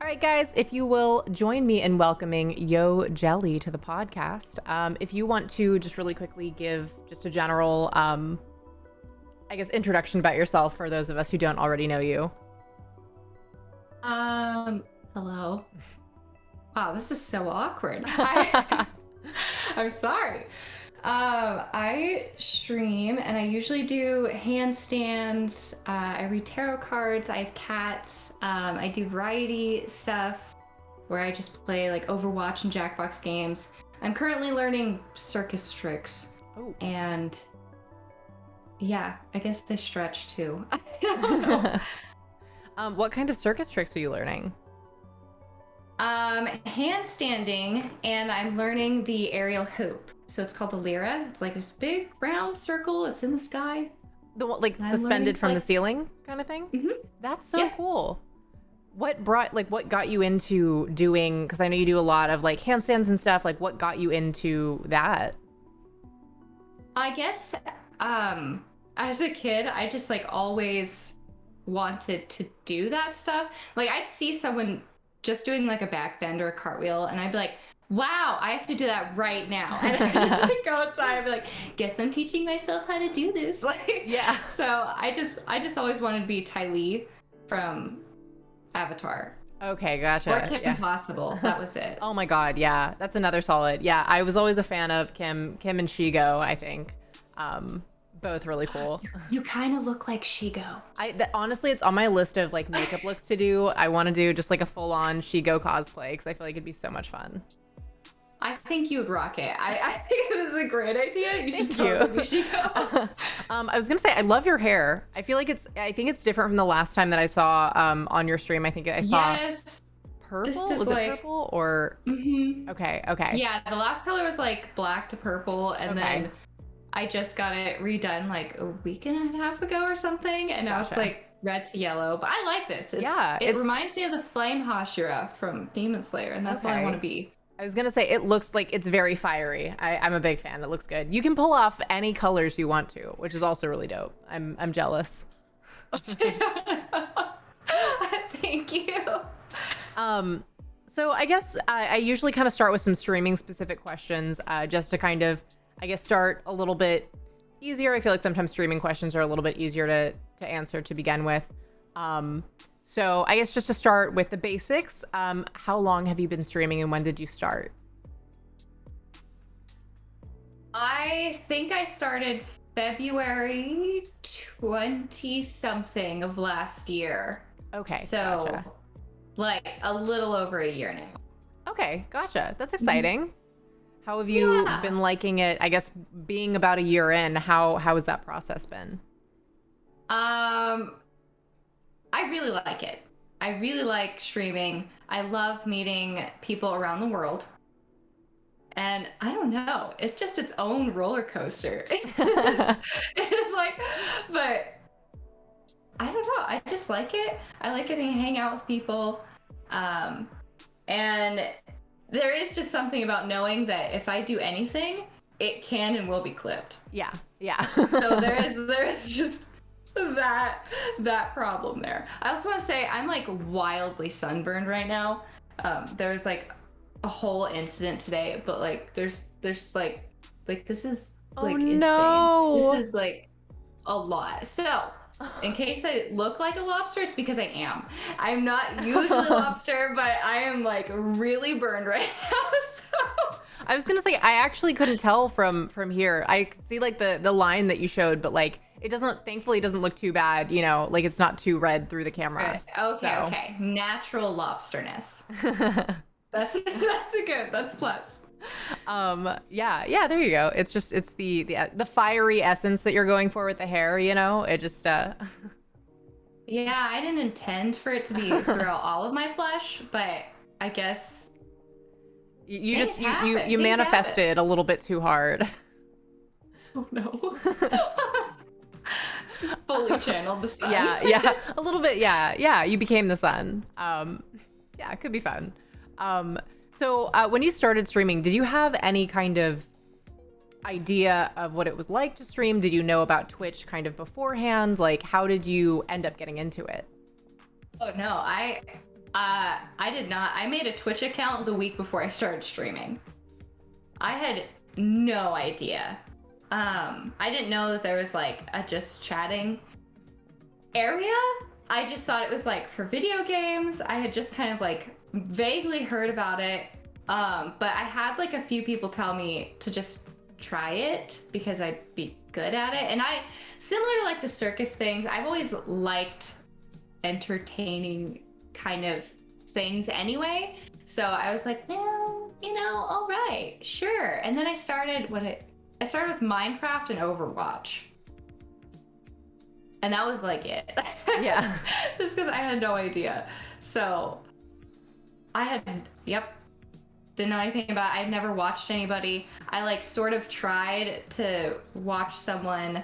right, guys, if you will join me in welcoming YoJelly to the podcast. If you want to just really quickly give just a general, I guess, introduction about yourself for those of us who don't already know you. Hello. Wow, this is so awkward. I'm sorry. I stream and I usually do handstands. I read tarot cards. I have cats. I do variety stuff where I just play like Overwatch and Jackbox games. I'm currently learning circus tricks. Oh. And yeah, I guess I stretch too. I don't know. What kind of circus tricks are you learning? Handstanding, and I'm learning the aerial hoop. So it's called the lyra. It's like this big round circle. It's in the sky. The one like suspended from the ceiling kind of thing? Mm-hmm. That's so cool. What got you into doing, because I know you do a lot of like handstands and stuff, like what got you into that? I guess as a kid, I just like always wanted to do that stuff. Like I'd see someone just doing like a back bend or a cartwheel and I'd be like, wow, I have to do that right now. And I just like go outside and be like, guess I'm teaching myself how to do this. Like, yeah. So I just always wanted to be Ty Lee from Avatar. Okay, gotcha. Or Kim Possible. That was it. Oh my God, yeah. That's another solid. Yeah, I was always a fan of Kim and Shigo, I think. Both really cool. You kind of look like Shigo. Honestly, it's on my list of like makeup looks to do. I want to do just like a full-on Shigo cosplay because I feel like it'd be so much fun. I think you would rock it. I think this is a great idea. You should Thank totally be Shigo. I was gonna say I love your hair. I feel like I think it's different from the last time that I saw on your stream. I think I saw purple. Was it purple or? Mm-hmm. Okay. Yeah, the last color was like black to purple, and then I just got it redone like a week and a half ago or something, and now it's like red to yellow. But I like this. It reminds me of the Flame Hashira from Demon Slayer, and that's all I want to be. I was gonna say it looks like it's very fiery. I'm a big fan. It looks good. You can pull off any colors you want to, which is also really dope. I'm jealous. Thank you. So I guess I usually kind of start with some streaming specific questions, just to kind of, I guess, start a little bit easier. I feel like sometimes streaming questions are a little bit easier to answer to begin with. So I guess just to start with the basics, how long have you been streaming and when did you start? I think I started February 20-something of last year. Okay. So gotcha. Like a little over a year now. Okay, gotcha. That's exciting. How have you been liking it? I guess being about a year in, how has that process been? I really like it. I really like streaming. I love meeting people around the world. And I don't know, it's just its own roller coaster. It's like, but I don't know, I just like it. I like getting to hang out with people. And there is just something about knowing that if I do anything, it can and will be clipped. Yeah. So there is just that problem there. I also want to say I'm like wildly sunburned right now. There's like a whole incident today, but like there's like this is like insane. No. This is like a lot. So in case I look like a lobster, it's because I am. I'm not usually lobster, but I am like really burned right now. So I was gonna say I actually couldn't tell from here. I could see like the line that you showed, but like it thankfully doesn't look too bad, you know, like it's not too red through the camera. Okay. Natural lobsterness. That's plus. Yeah, there you go. It's the fiery essence that you're going for with the hair, you know. It just Yeah, I didn't intend for it to be throughout all of my flesh, but I guess you manifested a little bit too hard. Oh no. Fully channeled the sun. Yeah, a little bit. Yeah, you became the sun. Yeah, it could be fun. So when you started streaming, did you have any kind of idea of what it was like to stream? Did you know about Twitch kind of beforehand? Like, how did you end up getting into it? Oh no, I did not. I made a Twitch account the week before I started streaming. I had no idea. I didn't know that there was like a just chatting area. I just thought it was like for video games. I had just kind of like vaguely heard about it. But I had like a few people tell me to just try it because I'd be good at it. And similar to like the circus things, I've always liked entertaining kind of things anyway. So I was like, well, all right, sure. And then I started with Minecraft and Overwatch. And that was like it. Yeah. Just because I had no idea. So didn't know anything about it. I've never watched anybody. I like sort of tried to watch someone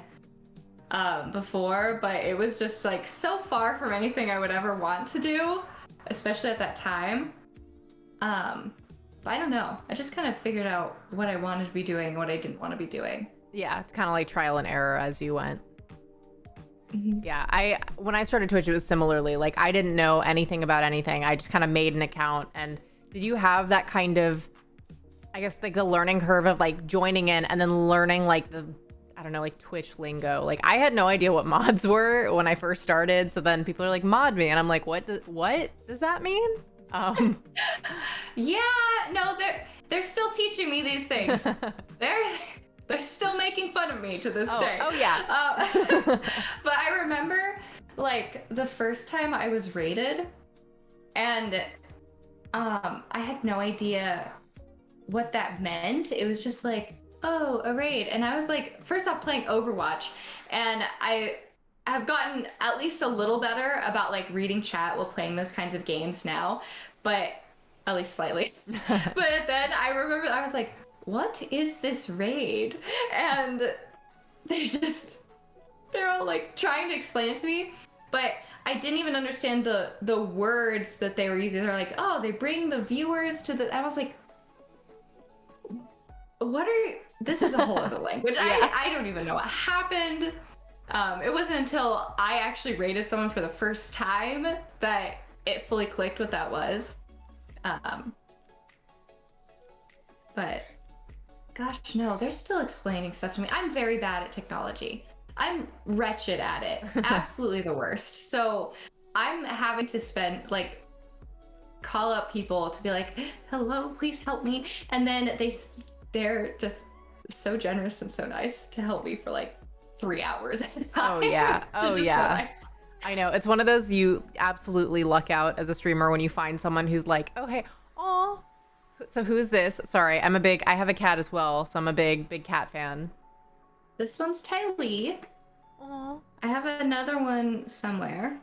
before, but it was just like so far from anything I would ever want to do, especially at that time. But I don't know. I just kind of figured out what I wanted to be doing and what I didn't want to be doing. Yeah, it's kind of like trial and error as you went. Mm-hmm. Yeah, when I started Twitch, it was similarly like I didn't know anything about anything. I just kind of made an account. And did you have that kind of, I guess, like the learning curve of like joining in and then learning like I don't know, like Twitch lingo? Like I had no idea what mods were when I first started. So then people are like, mod me. And I'm like, what does that mean? Yeah, no, they're still teaching me these things. They're still making fun of me to this day. Oh yeah. But I remember like the first time I was raided, and I had no idea what that meant. It was just like, oh, a raid. And I was like, first off, playing Overwatch, and I have gotten at least a little better about like reading chat while playing those kinds of games now, but at least slightly. But then I remember I was like, what is this raid? And they're all like trying to explain it to me, but I didn't even understand the words that they were using. They're like, oh, they bring the viewers to the, I was like, this is a whole other language. Yeah. I don't even know what happened. It wasn't until I actually rated someone for the first time that it fully clicked what that was. But gosh, no, they're still explaining stuff to me. I'm very bad at technology. I'm wretched at it. Absolutely the worst. So I'm having to call up people to be like, hello, please help me. And then they're just so generous and so nice to help me for like 3 hours at a time. Oh yeah. Oh yeah. So nice. I know. It's one of those you absolutely luck out as a streamer when you find someone who's like, oh, hey, aw. So who is this? Sorry, I have a cat as well, so I'm a big cat fan. This one's Tylee. Aw. I have another one somewhere,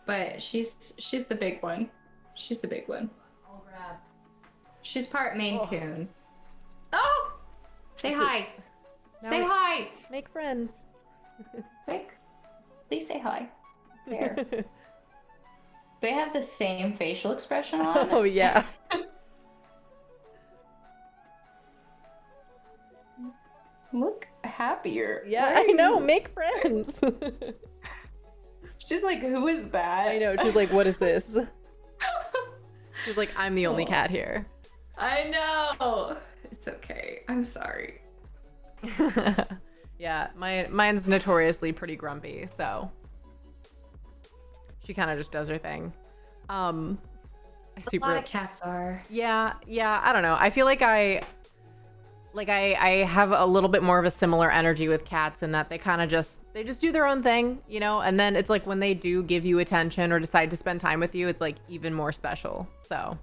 but she's the big one. She's the big one. I'll grab. She's part Maine Coon. Oh! Say hi. Now Say hi. Make friends. Quick. Please say hi. There. They have the same facial expression on. Oh yeah. Look happier. Yeah, I know. Make friends. She's like, who is that? I know. She's like, what is this? She's like, I'm the only cat here. I know. It's okay. I'm sorry. Yeah, mine's notoriously pretty grumpy, so she kind of just does her thing. A lot of cats are. Yeah, I don't know. I feel like I have a little bit more of a similar energy with cats in that they just do their own thing, and then it's like when they do give you attention or decide to spend time with you, it's like even more special. So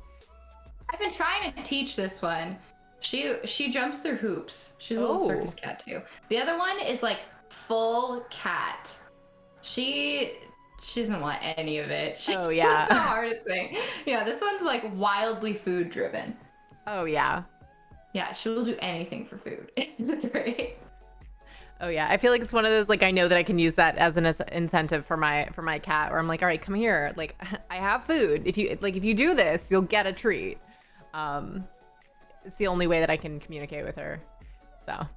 I've been trying to teach this one. She jumps through hoops. She's a little circus cat too. The other one is like full cat. She doesn't want any of it. She's Oh yeah. the hardest thing. Yeah, this one's like wildly food driven. Oh yeah. Yeah, she'll do anything for food. It's great. Oh yeah. I feel like it's one of those, like, I know that I can use that as an incentive for my cat, where I'm like, all right, come here. Like, I have food. If you do this, you'll get a treat. It's the only way that I can communicate with her. So.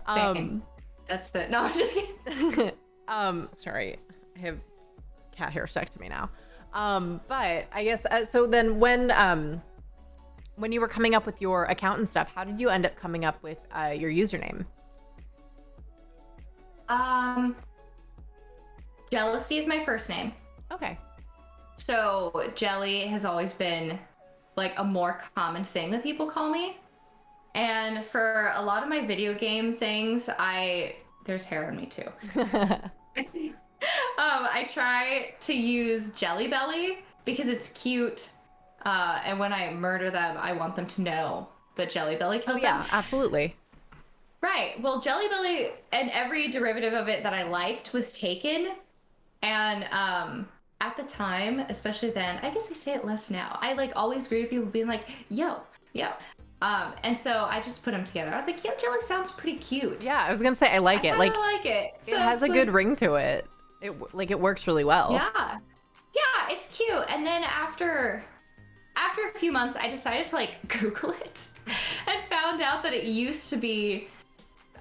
That's it. No, I'm just kidding. Sorry. I have cat hair stuck to me now. But I guess so. Then when you were coming up with your account and stuff, how did you end up coming up with your username? Jealousy is my first name. Okay. So Jelly has always been like a more common thing that people call me. And for a lot of my video game things, there's hair on me too. I try to use Jelly Belly because it's cute. And when I murder them, I want them to know that Jelly Belly killed them. Yeah, absolutely. Right. Well, Jelly Belly and every derivative of it that I liked was taken. And at the time, especially then, I guess I say it less now. I like always greeted people being like, yo. And so I just put them together. I was like, yo, Jelly sounds pretty cute. Yeah, I was gonna say I like it. Like it. So it has a good ring to it. It works really well. Yeah, it's cute. And then after a few months, I decided to like Google it and found out that it used to be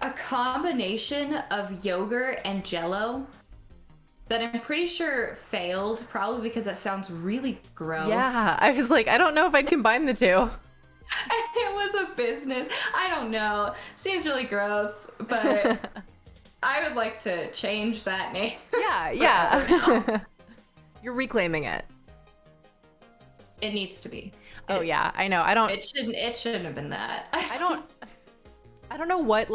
a combination of yogurt and Jell-O that I'm pretty sure failed, probably because that sounds really gross. Yeah, I was like, I don't know if I'd combine the two. It was a business. I don't know. Seems really gross, but I would like to change that name. Yeah. You're reclaiming it. It needs to be. Oh yeah, I know. It shouldn't have been that. I don't know what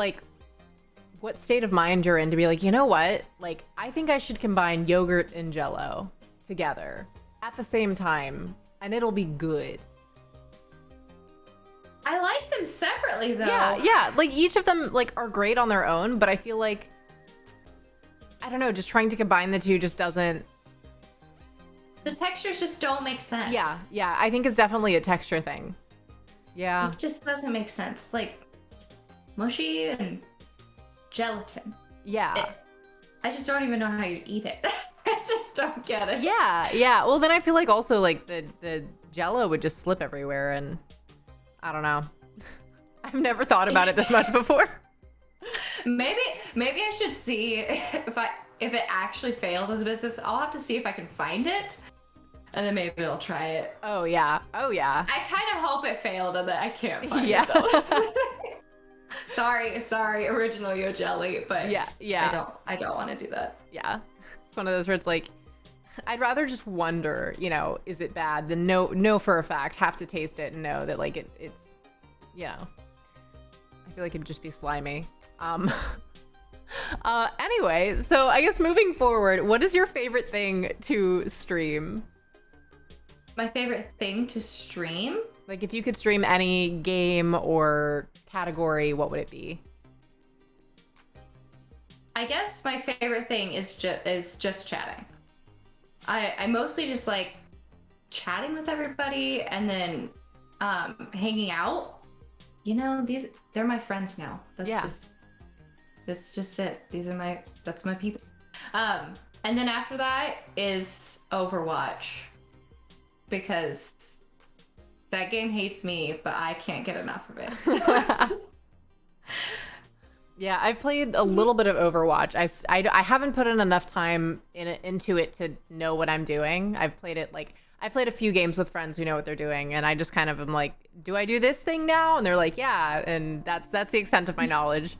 state of mind you're in to be like, you know what? Like, I think I should combine yogurt and Jell-O together at the same time, and it'll be good. I like them separately though. Yeah. Like each of them like are great on their own, but I feel like I don't know, just trying to combine the two just doesn't. The textures just don't make sense. Yeah. I think it's definitely a texture thing. Yeah. It just doesn't make sense. Like mushy and gelatin. Yeah. I just don't even know how you eat it. I just don't get it. Yeah. Well, then I feel like also like the Jell-O would just slip everywhere, and I don't know. I've never thought about it this much before. Maybe I should see if it actually failed as a business. I'll have to see if I can find it, and then maybe I'll try it. Oh yeah. I kind of hope it failed and that I can't find it though. Sorry, original YoJelly, but yeah. I don't want to do that. Yeah. It's one of those where it's like, I'd rather just wonder, is it bad than know for a fact, have to taste it and know that like it's, I feel like it'd just be slimy. Anyway, so I guess moving forward, what is your favorite thing to stream? My favorite thing to stream? Like if you could stream any game or category, what would it be? I guess my favorite thing is just chatting. I mostly just like chatting with everybody and then hanging out. They're my friends now. That's just it. That's my people. And then after that is Overwatch, because that game hates me, but I can't get enough of it. So yeah, I've played a little bit of Overwatch. I haven't put in enough time into it to know what I'm doing. I've played a few games with friends who know what they're doing, and I just kind of am like, do I do this thing now? And they're like, yeah, and that's the extent of my knowledge.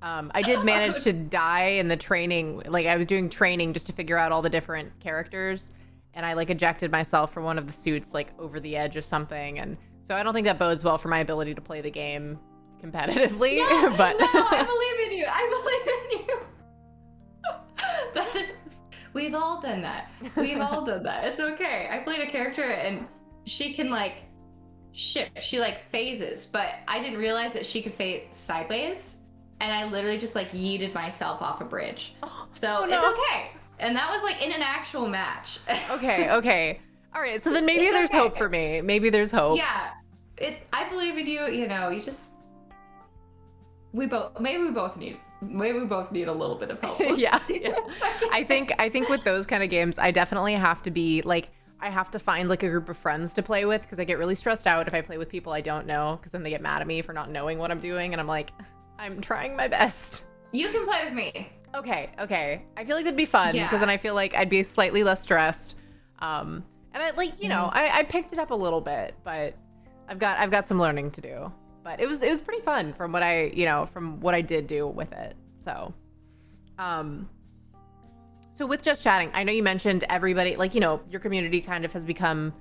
I did manage to die in the training. Like I was doing training just to figure out all the different characters, and I like ejected myself from one of the suits like over the edge of something, and so I don't think that bodes well for my ability to play the game competitively. No, but no, I believe in you. We've all done that. It's okay. I played a character and she can like shift. She like phases, but I didn't realize that she could phase sideways, and I literally just like yeeted myself off a bridge. So it's okay. And that was like in an actual match. Okay. All right. So then maybe there's hope for me. Maybe there's hope. Yeah. I believe in you. You just. We both need a little bit of help. Yeah. I think with those kind of games, I definitely have to be like, I have to find like a group of friends to play with, because I get really stressed out if I play with people I don't know, because then they get mad at me for not knowing what I'm doing, and I'm like, I'm trying my best. You can play with me. Okay. I feel like that'd be fun, because then I feel like I'd be slightly less stressed. And I like, I picked it up a little bit, but I've got some learning to do. But it was pretty fun from what I did do with it. So, so with Just Chatting, I know you mentioned everybody, like, your community kind of has become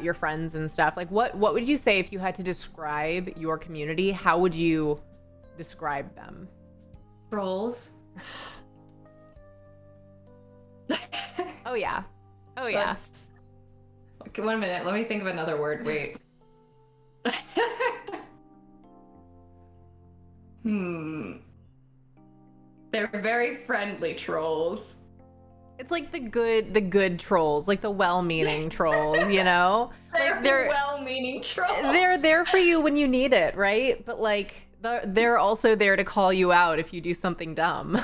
your friends and stuff. Like, what would you say if you had to describe your community? How would you describe them? Trolls. Oh yeah. Okay, 1 minute. Let me think of another word. Wait. They're very friendly trolls. It's like the good trolls, like the well-meaning trolls, They're well-meaning trolls. They're there for you when you need it, right? But like they're also there to call you out if you do something dumb.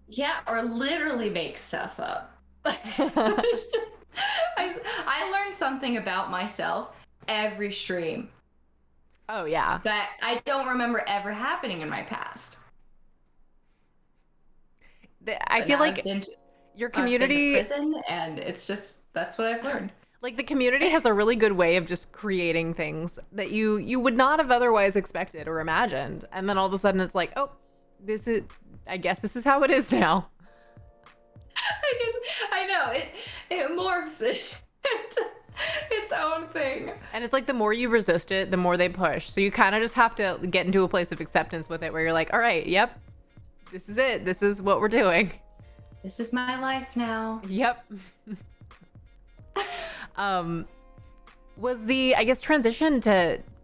Yeah, or literally make stuff up. I learned something about myself every stream. Oh yeah. That I don't remember ever happening in my past. I feel like your community I've been to prison, and it's just that's what I've learned. Like the community has a really good way of just creating things that you would not have otherwise expected or imagined, and then all of a sudden it's like, oh, I guess this is how it is now. I know it morphs into its own thing. And it's like the more you resist it, the more they push. So you kind of just have to get into a place of acceptance with it where you're like, all right, yep, this is it. This is what we're doing. This is my life now. Yep. Was the, I guess, transition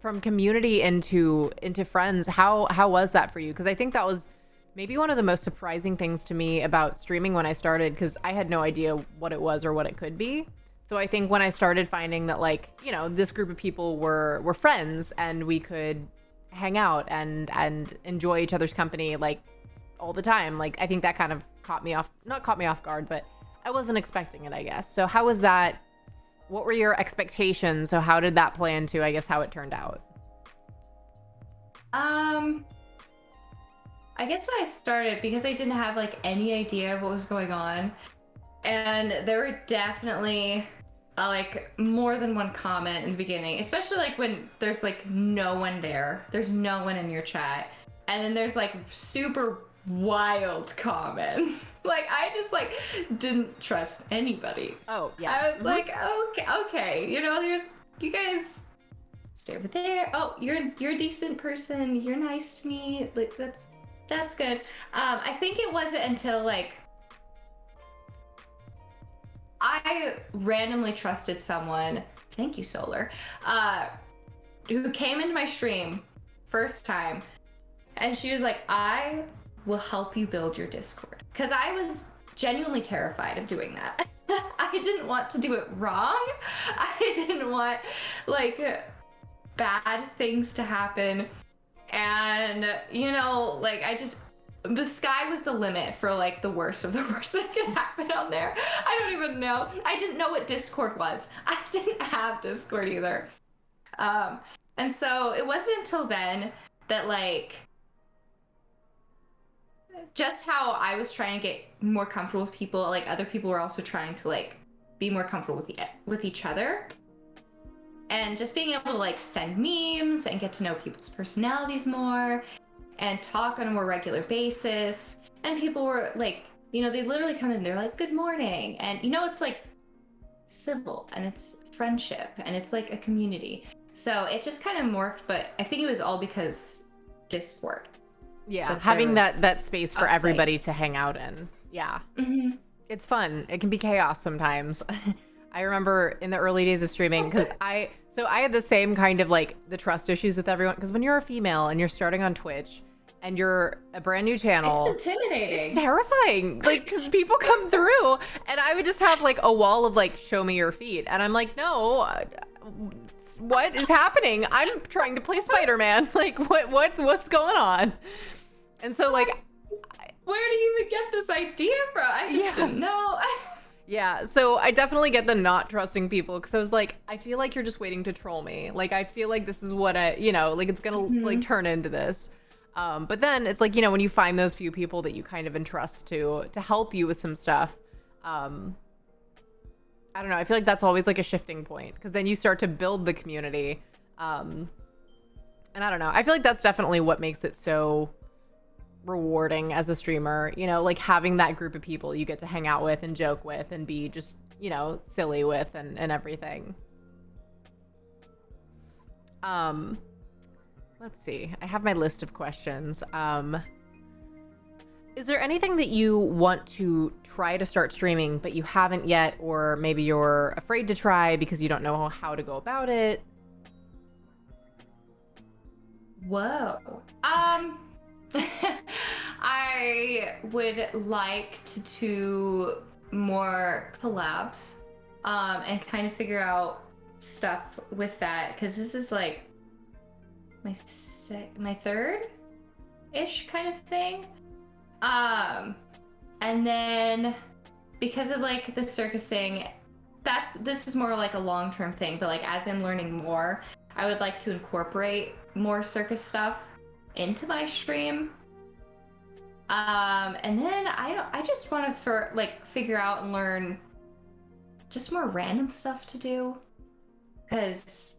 from community into friends, how was that for you? Because I think that was maybe one of the most surprising things to me about streaming when I started, because I had no idea what it was or what it could be. So I think when I started finding that, like, this group of people were friends and we could hang out and enjoy each other's company, like, all the time, like, I think that kind of not caught me off guard, but I wasn't expecting it, I guess. So how was that? What were your expectations? So how did that play into, I guess, how it turned out? I guess when I started, because I didn't have like any idea of what was going on, and there were definitely like more than one comment in the beginning, especially like when there's like no one there, there's no one in your chat, and then there's like super wild comments. Like I just like didn't trust anybody. Oh yeah. I was like, okay, there's you guys stay over there. Oh, you're a decent person. You're nice to me. Like that's good. I think it wasn't until like I randomly trusted someone. Thank you, Solar. Who came into my stream first time, and she was like, I will help you build your Discord. Because I was genuinely terrified of doing that. I didn't want to do it wrong. I didn't want like bad things to happen. And like the sky was the limit for like the worst of the worst that could happen on there. I don't even know. I didn't know what Discord was. I didn't have Discord either. And so it wasn't until then that like just how I was trying to get more comfortable with people, like other people were also trying to like be more comfortable with each other. And just being able to like send memes and get to know people's personalities more and talk on a more regular basis. And people were like, they literally come in, they're like, good morning. And it's like civil and it's friendship and it's like a community. So it just kind of morphed, but I think it was all because Discord. Yeah, having that space for everybody to hang out in. Yeah. Mm-hmm. It's fun. It can be chaos sometimes. I remember in the early days of streaming, because I had the same kind of like the trust issues with everyone, because when you're a female and you're starting on Twitch and you're a brand new channel, it's intimidating. It's terrifying. Like, because people come through and I would just have like a wall of like, show me your feet. And I'm like, no, what is happening? I'm trying to play Spider-Man. Like, what's going on? And so like, where do you even get this idea from? I just didn't know. Yeah, so I definitely get the not trusting people, because I was like, I feel like you're just waiting to troll me. Like, I feel like this is what like it's gonna like turn into this. But then it's like, when you find those few people that you kind of entrust to help you with some stuff, I I don't know. I feel like that's always like a shifting point because then you start to build the community. And I don't know. I feel like that's definitely what makes it so rewarding as a streamer, you know, like having that group of people you get to hang out with and joke with and be just, you know, silly with and everything. Let's see. I have my list of questions. Is there anything that you want to try to start streaming but you haven't yet, or maybe you're afraid to try because you don't know how to go about it? Whoa. I would like to do more collabs, and kind of figure out stuff with that, because this is like my third-ish kind of thing. And then because of like the circus thing, this is more like a long-term thing, but like as I'm learning more, I would like to incorporate more circus stuff into my stream. And then I just want to figure out and learn just more random stuff to do, because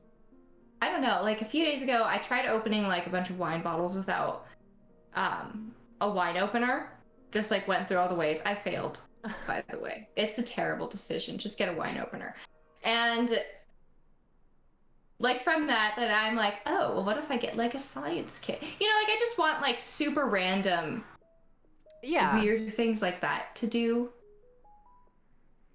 I don't know, like a few days ago I tried opening like a bunch of wine bottles without a wine opener. Just like went through all the ways. I failed, by the way. It's a terrible decision. Just get a wine opener. And like from that I'm like, oh, well, what if I get like a science kit? You know, like I just want like super random, weird things like that to do.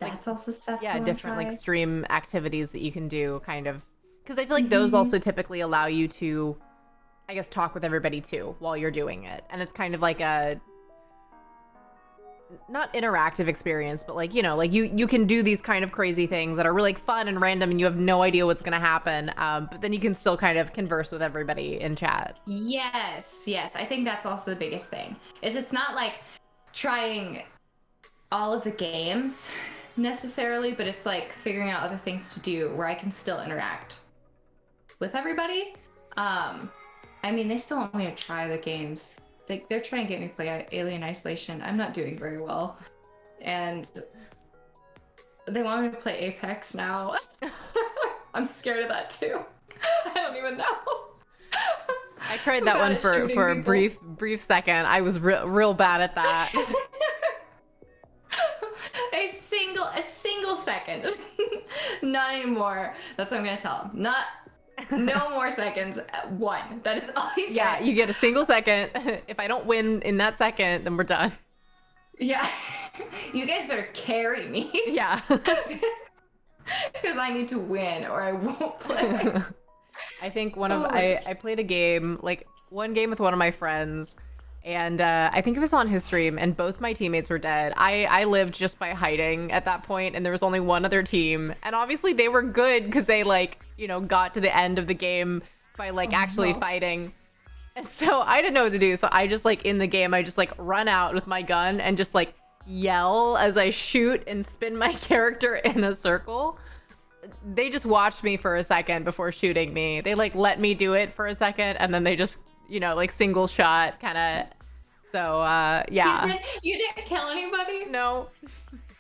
That's also stuff. Yeah, different like stream activities that you can do, kind of, because I feel like those also typically allow you to, I guess, talk with everybody too while you're doing it, and it's kind of like a not interactive experience, but like, you know, like you can do these kind of crazy things that are really like fun and random and you have no idea what's gonna happen, but then you can still kind of converse with everybody in chat. Yes, I think that's also the biggest thing, is it's not like trying all of the games necessarily, but it's like figuring out other things to do where I can still interact with everybody. I mean, they still want me to try the games. They're trying to get me to play Alien Isolation. I'm not doing very well. And they want me to play Apex now. I'm scared of that too. I don't even know. I tried that one for a brief second. I was real bad at that. A single second. Not anymore. That's what I'm gonna tell them. No more seconds. One. That is all you get. Yeah, you get a single second. If I don't win in that second, then we're done. Yeah. You guys better carry me. Yeah. Because I need to win or I won't play. I think I played a game, like one game with one of my friends, and I think it was on his stream, and both my teammates were dead. I lived just by hiding at that point, and there was only one other team, and obviously they were good because they, like, you know, got to the end of the game by like actually fighting. And so I didn't know what to do, so I just, like, in the game I just like run out with my gun and just like yell as I shoot and spin my character in a circle. They just watched me for a second before shooting me. They like let me do it for a second, and then they just, you know, like single shot kind of. So yeah. You didn't kill anybody? No.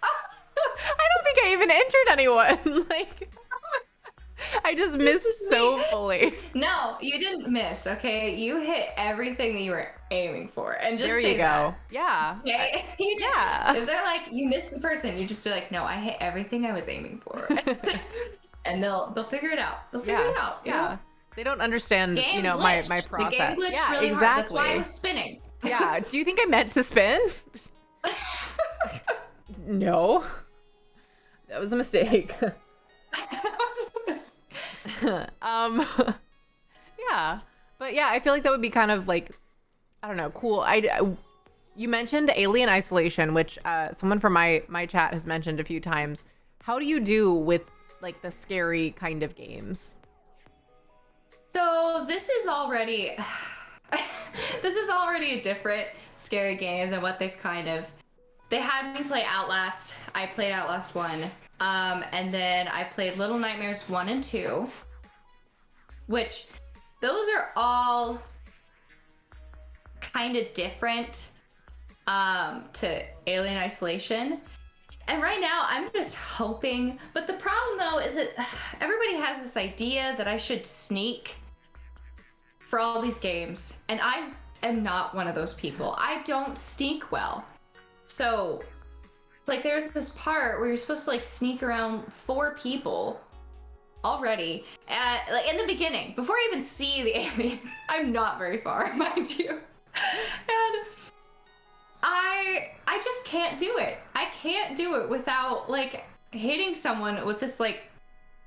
I don't think I even injured anyone. Like, I just missed so fully. No, you didn't miss, okay? You hit everything that you were aiming for. And just there say you go. That. Yeah. Okay? Yeah. If they're like, you missed the person, you just be like, no, I hit everything I was aiming for. And they'll figure it out. They'll figure it out. Yeah. Know? They don't understand, you know, my process. The game glitched really hard. That's why I was spinning. Yeah. Do you think I meant to spin? No. That was a mistake. Yeah, but yeah, I feel like that would be kind of like, I don't know, cool. You mentioned Alien Isolation, which someone from my chat has mentioned a few times. How do you do with like the scary kind of games? So this is already a different scary game than what they've kind of. They had me play Outlast. I played Outlast 1. And then I played Little Nightmares 1 and 2, which those are all kind of different to Alien Isolation. And right now, I'm just hoping. But the problem, though, is that everybody has this idea that I should sneak for all these games. And I am not one of those people. I don't sneak well. So, like, there's this part where you're supposed to, like, sneak around 4 people already. Like, in the beginning, before I even see the alien, I'm not very far, mind you. And I just can't do it. I can't do it without, like, hitting someone with this, like,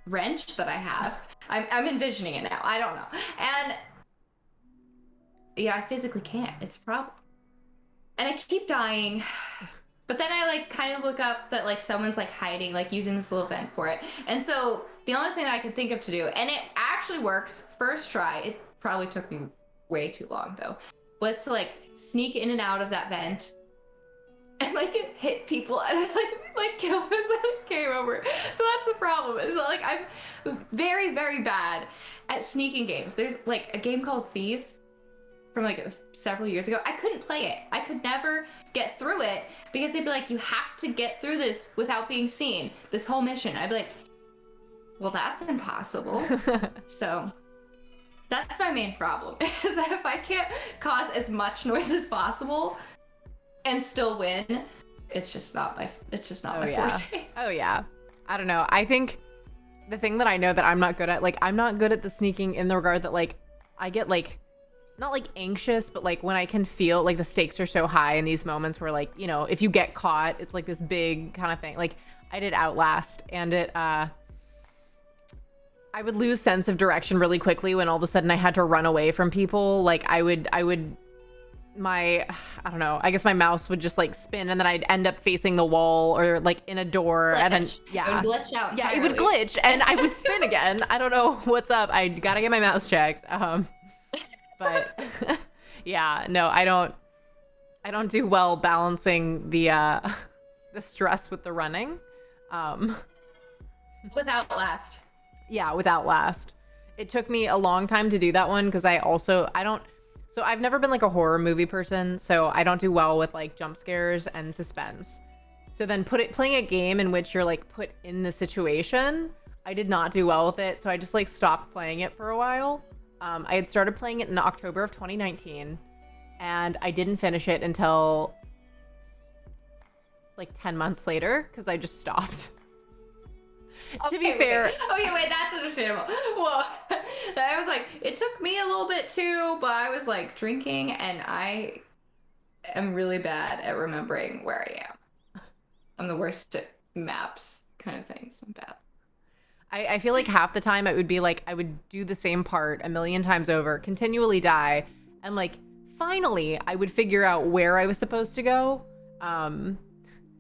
wrench that I have. I'm envisioning it now. I don't know. And yeah, I physically can't. It's a problem. And I keep dying. But then I, like, kind of look up that, like, someone's, like, hiding, like, using this little vent for it. And so the only thing that I could think of to do, and it actually works first try, it probably took me way too long, though, was to, like, sneak in and out of that vent and, like, hit people and, like kill us and game over. So that's the problem, is that, like, I'm very, very bad at sneaking games. There's, like, a game called Thief from, like, several years ago. I couldn't play it. I could never get through it because they'd be like, you have to get through this without being seen, this whole mission. I'd be like, well, that's impossible. So that's my main problem, is that if I can't cause as much noise as possible and still win, it's just not my forte. Oh yeah. I don't know. I think the thing that I know that I'm not good at, like, I'm not good at the sneaking in the regard that, like, I get, like, not, like, anxious, but, like, when I can feel, like, the stakes are so high in these moments where, like, you know, if you get caught, it's, like, this big kind of thing. Like, I did Outlast, and I would lose sense of direction really quickly when all of a sudden I had to run away from people. Like, I don't know, I guess my mouse would just, like, spin, and then I'd end up facing the wall or, like, in a door. Glitch. And then, yeah. It would glitch out entirely. Yeah, it would glitch, and I would spin again. I don't know what's up. I gotta get my mouse checked. But yeah, no, I don't do well balancing the stress with the running. With Outlast. Yeah, with Outlast. It took me a long time to do that one because so I've never been, like, a horror movie person, so I don't do well with, like, jump scares and suspense. So then playing a game in which you're, like, put in the situation, I did not do well with it, so I just, like, stopped playing it for a while. I had started playing it in October of 2019, and I didn't finish it until, like, 10 months later, because I just stopped. To be fair. Okay, wait, that's understandable. Well, I was like, it took me a little bit too, but I was, like, drinking, and I am really bad at remembering where I am. I'm the worst at maps kind of things. I'm bad. I feel like half the time it would be like I would do the same part a million times over, continually die, and, like, finally I would figure out where I was supposed to go.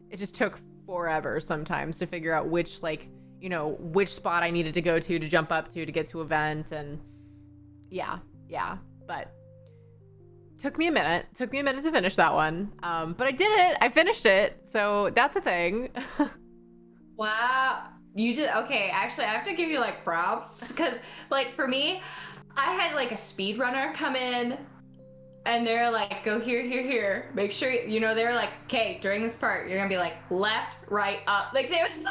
It just took forever sometimes to figure out which, like, you know, which spot I needed to go to jump up to get to a vent, and yeah, but took me a minute to finish that one. But I did it. I finished it, so that's a thing. Wow. You did okay. Actually, I have to give you, like, props, because, like, for me, I had, like, a speedrunner come in, and they're like, go here. Make sure you know. They're like, okay, during this part, you're gonna be like left, right, up. Like, they was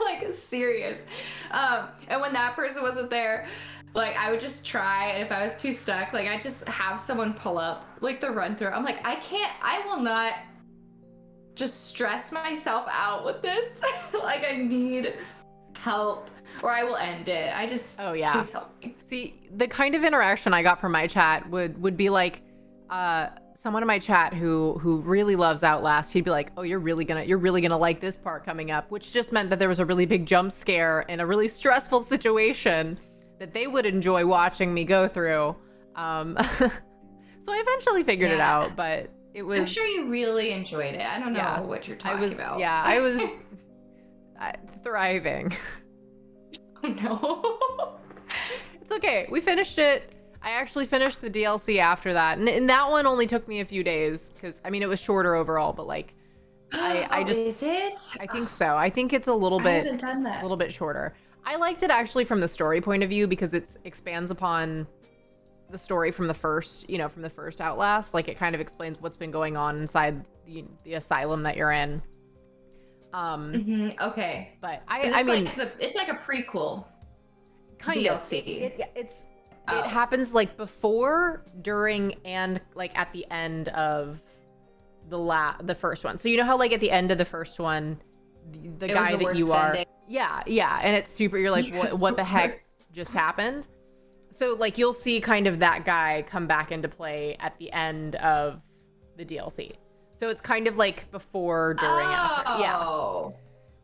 like serious. And when that person wasn't there, like, I would just try, and if I was too stuck, like, I just have someone pull up, like, the run through. I'm like, I will not just stress myself out with this. Like, I need help, or I will end it. Oh yeah, please help me. See, the kind of interaction I got from my chat would be like, someone in my chat who really loves Outlast, he'd be like, oh, you're really gonna like this part coming up, which just meant that there was a really big jump scare in a really stressful situation that they would enjoy watching me go through. So I eventually figured it out, but it was, I'm sure you really enjoyed it. I don't know what you're talking about. Yeah, I was thriving. Oh no. It's okay. We finished it. I actually finished the DLC after that, and that one only took me a few days because, I mean, it was shorter overall, but, like, I just, is it? I think so. I think it's a little bit, I haven't done that. A little bit shorter. I liked it actually from the story point of view because it expands upon the story from the first, from the first Outlast. Like, it kind of explains what's been going on inside the asylum that you're in. Okay. But And I it's mean, like it's like a prequel kind DLC. It happens like before, during, and like at the end of the first one. So you know how like at the end of the first one, the It was guy the that worst you are, ending. yeah, and it's super. You're like, Yes, what the the heck just happened? So like you'll see kind of that guy come back into play at the end of the DLC. So it's kind of like before, during, after.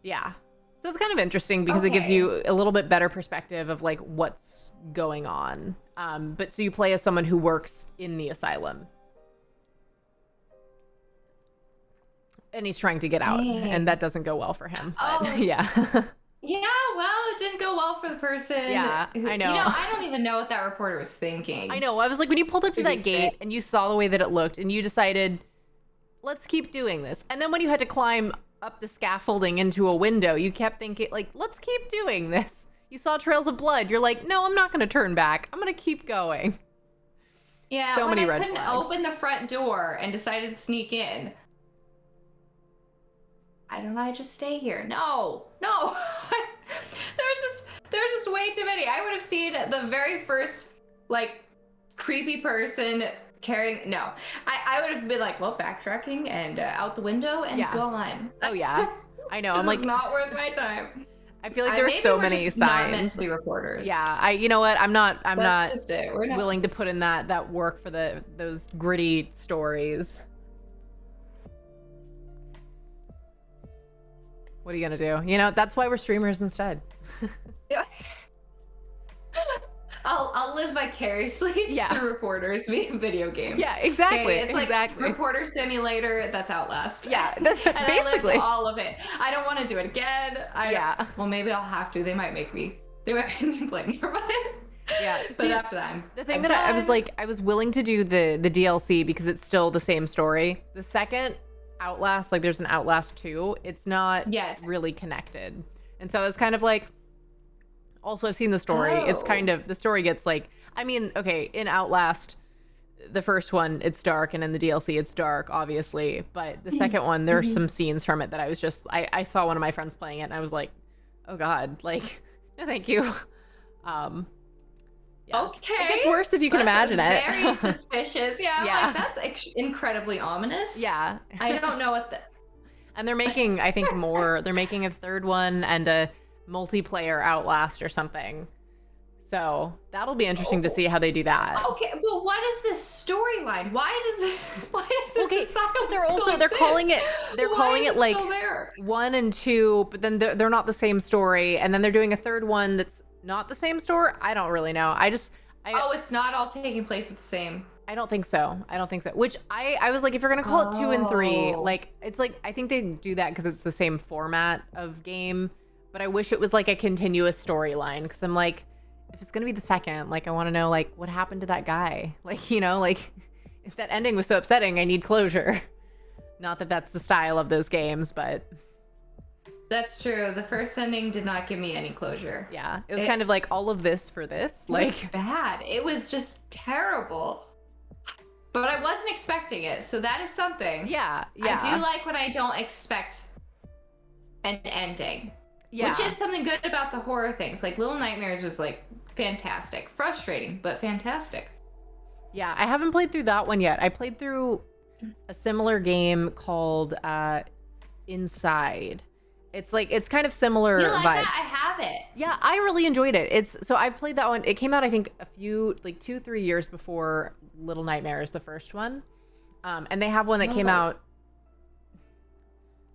Yeah. So it's kind of interesting because it gives Okay. you a little bit better perspective of like what's going on. But so you play as someone who works in the asylum. And he's trying to get out, Dang. and that doesn't go well for him. But, Oh. yeah. Yeah, well, it didn't go well for the person. Yeah, I know. I don't even know what that reporter was thinking. I know. I was like, when you pulled up to To be that gate and you saw the way that it looked and you decided, let's keep doing this. And then when you had to climb up the scaffolding into a window, you kept thinking, like, let's keep doing this. You saw trails of blood. You're like, no, I'm not going to turn back. I'm going to keep going. Yeah, So when many I red couldn't flags. open the front door and decided to sneak in. Why don't I just stay here? No. There's just way too many. I would have seen the very first like creepy person carrying. No, I would have been like, well, backtracking and out the window and Yeah. go on. Oh, yeah. I know. This I'm like, is not worth my time. I feel like there are Maybe so we're many just not meant signs. to be reporters. Yeah. You know what? I'm not That's just it. We're not willing to put in that work for those gritty stories. What are you gonna do? You know, that's why we're streamers instead. I'll live vicariously through reporters via video games. Yeah, exactly. Okay, it's exactly. like Reporter Simulator. That's Outlast. Yeah, that's and basically I lived all of it. I don't want to do it again. Well, maybe I'll have to. They might make me play more, but yeah. But See, after that, the thing that I was like, I was willing to do the DLC because it's still the same story. The second Outlast, like there's an Outlast 2, it's not really connected. And so I was kind of like, also I've seen the story. It's kind of, the story gets like, I mean, okay, in Outlast, the first one, it's dark, and in the DLC, it's dark, obviously. But the second one, there's some scenes from it that I was just, I saw one of my friends playing it, and I was like, oh God, like, no thank you. Yeah. Okay. It gets worse if you can imagine it. Very suspicious. Yeah. Yeah. Like, that's incredibly ominous. Yeah. I don't know what the. And they're making, I think, more. They're making a third one and a multiplayer Outlast or something. So that'll be interesting to see how they do that. Okay, but what is this storyline? Why does this asylum they're still they're calling it exist? calling Why it is like still there? 1 and 2, but then they're not the same story, and then they're doing a third one that's not the same story. I don't really know. It's not all taking place at the same. I don't think so. Which I was like, if you're gonna call it 2 and 3, like it's like, I think they do that because it's the same format of game, but I wish it was like a continuous storyline, because I'm like, if it's gonna be the second, like I want to know like what happened to that guy, like, you know, like if that ending was so upsetting, I need closure. Not that that's the style of those games, but That's true. The first ending did not give me any closure. yeah, it was kind of like all of this for this. Like, it was bad. It was just terrible. But I wasn't expecting it, so that is something. yeah. I do like when I don't expect an ending. Yeah. Which is something good about the horror things. Like Little Nightmares was like fantastic. Frustrating, but fantastic. Yeah, I haven't played through that one yet. I played through a similar game called Inside. It's like, it's kind of similar You like vibes. that? I have it. Yeah, I really enjoyed it. So I've played that one. It came out, I think, a few, like 2-3 years before Little Nightmares, the first one. And they have one that came out,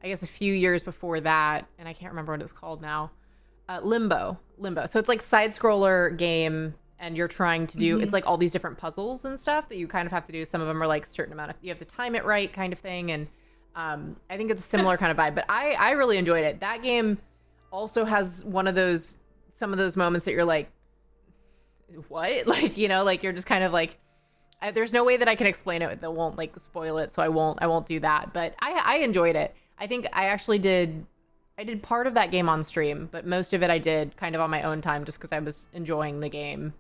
I guess, a few years before that, and I can't remember what it's called now. Limbo. So it's like side scroller game, and you're trying to do, it's like all these different puzzles and stuff that you kind of have to do. Some of them are like certain amount of, you have to time it right kind of thing. And I think it's a similar kind of vibe, but I really enjoyed it. That game also has some of those moments that you're like, what? Like, you know, like you're just kind of like, there's no way that I can explain it that won't like spoil it. So I won't do that, but I enjoyed it. I think I actually did part of that game on stream, but most of it I did kind of on my own time just because I was enjoying the game.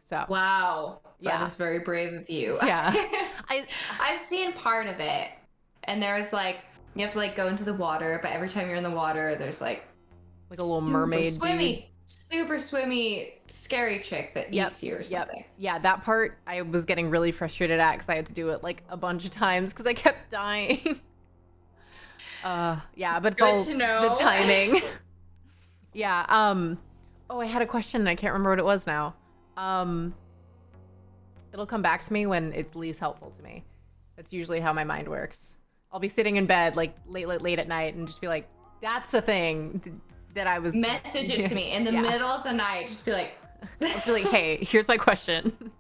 So Wow. Yeah. That is very brave of you. Yeah. I've seen part of it, and there's like You have to like go into the water, but every time you're in the water, there's like a little mermaid dude. Super swimmy, scary chick that eats you or something. Yeah, that part I was getting really frustrated at because I had to do it like a bunch of times because I kept dying. Yeah, but it's all the timing. Yeah. Oh, I had a question and I can't remember what it was now. It'll come back to me when it's least helpful to me. That's usually how my mind works. I'll be sitting in bed like late at night and just be like, that's the thing that I was... Message it to me in the middle of the night. Just be like... I'll just be like, hey, here's my question.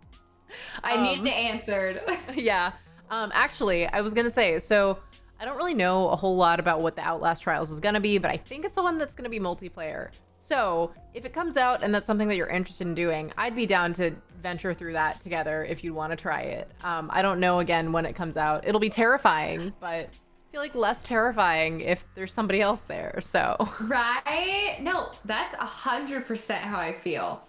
I need it answered. Yeah. Actually, I was gonna say, so I don't really know a whole lot about what the Outlast Trials is gonna be, but I think it's the one that's gonna be multiplayer. So if it comes out and that's something that you're interested in doing, I'd be down to venture through that together if you want to try it. I don't know, again, when it comes out. It'll be terrifying, but I feel like less terrifying if there's somebody else there, so. Right? No, that's 100% how I feel.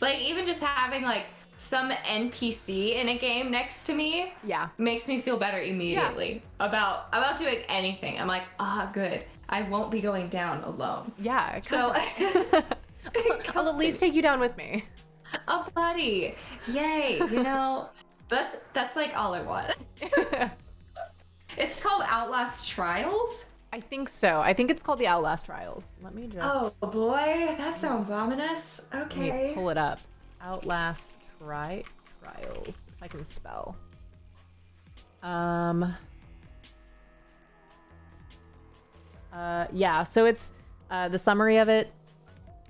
Like, even just having, like, some NPC in a game next to me makes me feel better immediately about doing anything. I'm like, good. I won't be going down alone. Yeah. So I'll at least take you down with me. Oh, buddy. Yay. You know, that's like all I want. It's called Outlast Trials? I think so. I think it's called the Outlast Trials. Let me just... Oh, boy. That sounds ominous. Okay. Let me pull it up. Outlast Trials, if I can spell. Yeah, so it's the summary of it.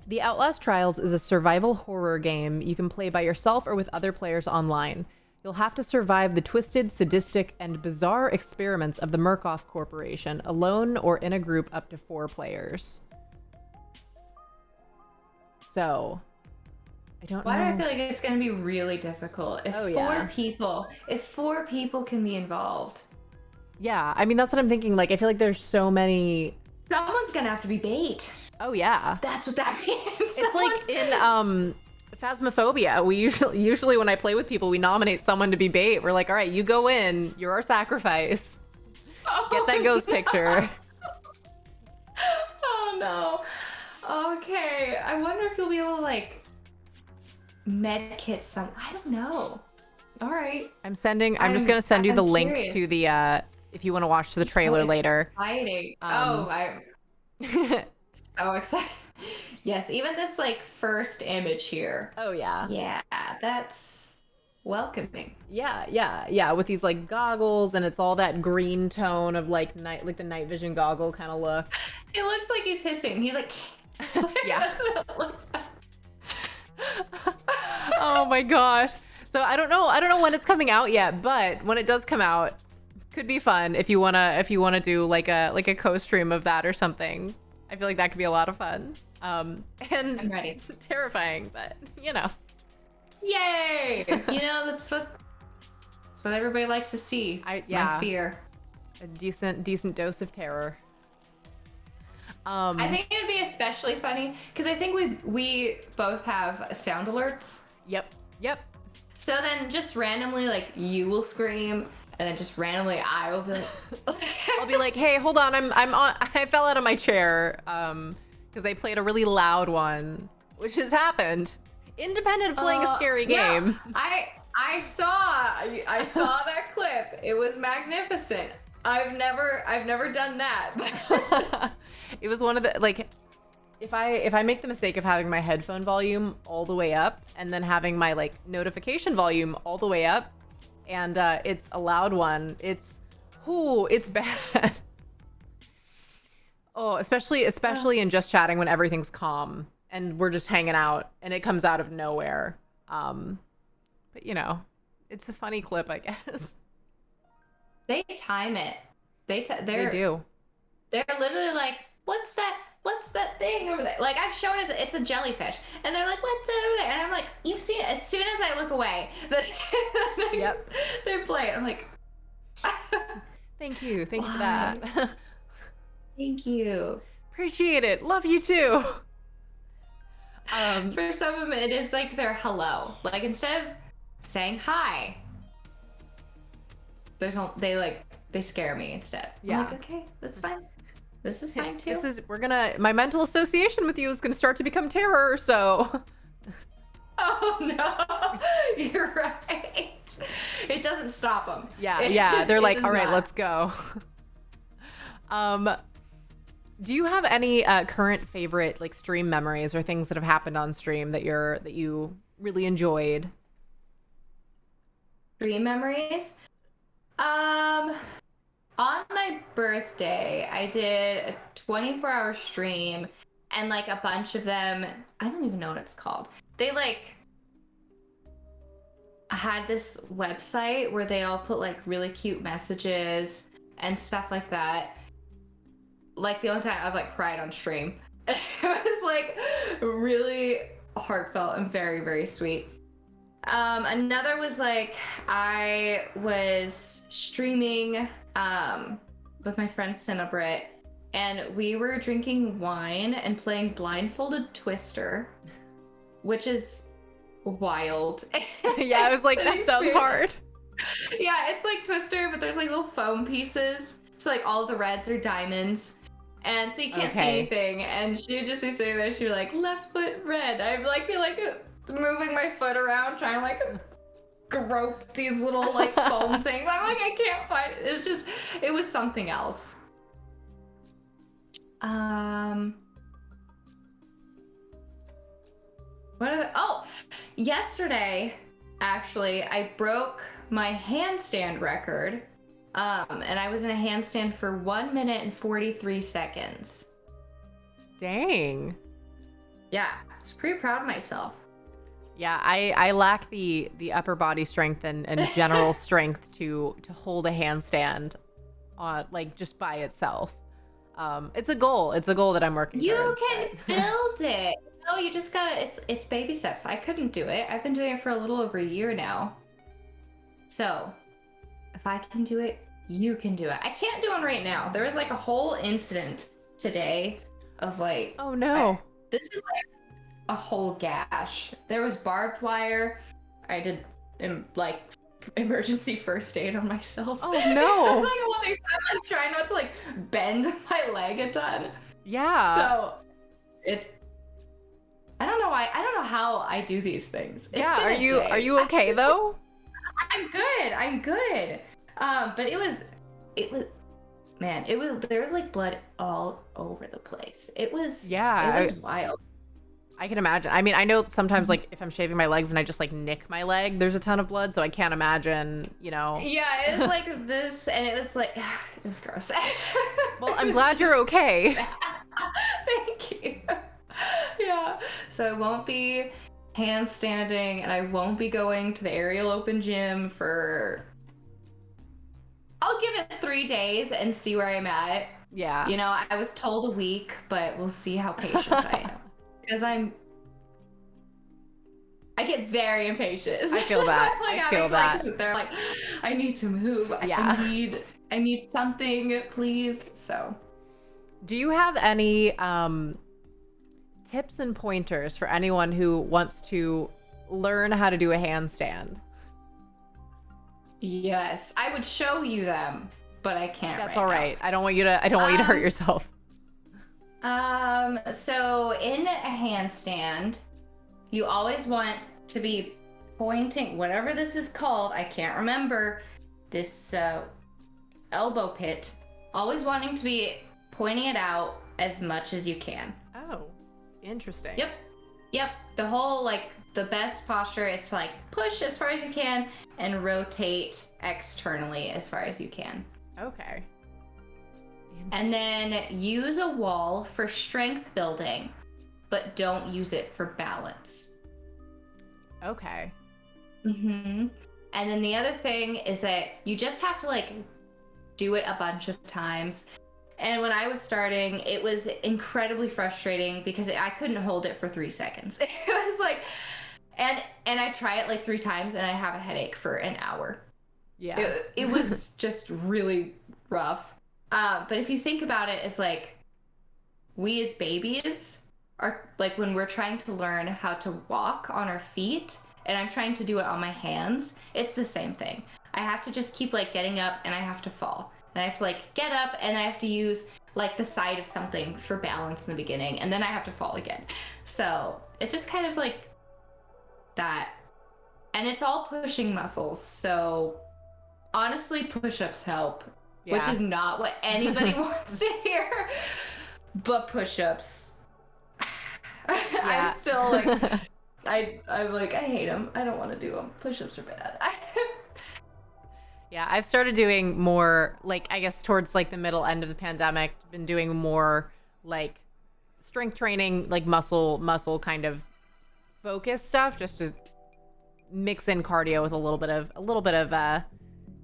The Outlast Trials is a survival horror game you can play by yourself or with other players online. You'll have to survive the twisted, sadistic, and bizarre experiments of the Murkoff Corporation, alone or in a group up to 4 players. So, I don't know. Why do I feel like it's going to be really difficult if four people can be involved? Yeah, I mean, that's what I'm thinking. Like, I feel like there's so many... Someone's going to have to be bait. Oh, yeah. That's what that means. It's like in Phasmophobia. We usually when I play with people, we nominate someone to be bait. We're like, all right, you go in. You're our sacrifice. Get that ghost picture. Oh, no. Okay. I wonder if you'll be able to, like, medkit some... I don't know. All right. I'm just going to send you the link to the... if you want to watch the trailer later. Exciting. I'm so excited. Yes, even this like first image here. Oh yeah. Yeah, that's welcoming. Yeah, with these like goggles and it's all that green tone of like the night vision goggle kind of look. It looks like he's hissing. He's like yeah. That's what it looks like. Oh my gosh. So I don't know when it's coming out yet, but when it does come out, could be fun if you wanna do like a co-stream of that or something. I feel like that could be a lot of fun. And I'm ready. Terrifying, but you know. Yay! You know, that's what everybody likes to see. My fear. A decent dose of terror. I think it would be especially funny because I think we both have sound alerts. Yep. So then just randomly like you will scream and then just randomly I will be like I'll be like, hey, hold on, I fell out of my chair because I played a really loud one, which has happened. Independent of playing a scary game. No, I saw that clip. It was magnificent. I've never done that. It was one of the like if I make the mistake of having my headphone volume all the way up and then having my like notification volume all the way up and it's a loud one, it's bad. Oh, especially in just chatting when everything's calm and we're just hanging out and it comes out of nowhere. But you know, it's a funny clip, I guess. They time it. They do. They're literally like, what's that thing over there? Like I've shown it's a jellyfish, and they're like, what's that over there? And I'm like, you see it as soon as I look away. Yep. They're playing. I'm like, thank you for that. Thank you. Appreciate it. Love you too. For some of them, it is like their hello. Like instead of saying hi, they they scare me instead. Yeah. I'm like, okay, that's fine. This is fine too. My mental association with you is gonna start to become terror, so. Oh no, you're right. It doesn't stop them. Yeah, they're like, all right, not. let's go. Do you have any current favorite like stream memories or things that have happened on stream that you really enjoyed? Stream memories? On my birthday, I did a 24-hour stream, and like a bunch of them, I don't even know what it's called. They like had this website where they all put like really cute messages and stuff like that. Like the only time I've like cried on stream. It was like really heartfelt and very, very sweet. Another was like I was streaming with my friend Cinnabrit, and we were drinking wine and playing blindfolded Twister, which is wild. Yeah, I was like, that sounds hard. Yeah, it's like Twister, but there's like little foam pieces. So like all the reds are diamonds. And so you can't see anything. And she'd just be sitting there, she'd be like, left foot red. I'd like be like moving my foot around, trying to like grope these little like foam things. I'm like, I can't find it. It was something else. Yesterday, actually, I broke my handstand record. And I was in a handstand for 1 minute and 43 seconds. Dang. Yeah, I was pretty proud of myself. Yeah, I lack the upper body strength and general strength to hold a handstand on like just by itself. It's a goal. It's a goal that I'm working towards. You can build it. No, you just gotta, it's baby steps. I couldn't do it. I've been doing it for a little over a year now. So, if I can do it, you can do it. I can't do one right now. There was like a whole incident today of like... Oh no. This is like a whole gash. There was barbed wire. I did like emergency first aid on myself. Oh no. It's like one of these times I'm trying not to like bend my leg a ton. Yeah. So I don't know why. I don't know how I do these things. Are you okay though? I'm good. But it was, man, there was like blood all over the place. It was wild. I can imagine. I mean, I know sometimes like if I'm shaving my legs and I just like nick my leg, there's a ton of blood, so I can't imagine, Yeah, it was like this, and it was like, it was gross. Well, I'm glad you're okay. Thank you. Yeah, so I won't be handstanding, and I won't be going to the aerial open gym for... I'll give it 3 days and see where I'm at. Yeah. I was told a week, but we'll see how patient I am. Because I get very impatient. I feel that. Like, I feel that. Sit there like, I need to move. Yeah. I need something, please. So, do you have any tips and pointers for anyone who wants to learn how to do a handstand? Yes, I would show you them, but I can't. That's all right. I don't want you to hurt yourself. So in a handstand, you always want to be pointing, whatever this is called, I can't remember, this elbow pit, always wanting to be pointing it out as much as you can. Oh, interesting. Yep. The whole, like, the best posture is to, like, push as far as you can and rotate externally as far as you can. Okay. And then use a wall for strength building, but don't use it for balance. Okay. And then the other thing is that you just have to like do it a bunch of times. And when I was starting, it was incredibly frustrating because I couldn't hold it for 3 seconds. It was like, and I try it like 3 times and I have a headache for an hour. Yeah. It was just really rough. But if you think about it, it's like we as babies are like when we're trying to learn how to walk on our feet and I'm trying to do it on my hands, it's the same thing. I have to just keep like getting up and I have to fall. and I have to like get up and I have to use like the side of something for balance in the beginning, and then I have to fall again. So it's just kind of like that. And it's all pushing muscles. So honestly, push-ups help, which is not what anybody wants to hear. But push-ups, I'm still like, I'm like, I hate them. I don't want to do them. Push-ups are bad. Yeah, I've started doing more, like, I guess towards like the middle end of the pandemic, been doing more like strength training, like muscle kind of focused stuff, just to mix in cardio with a little bit of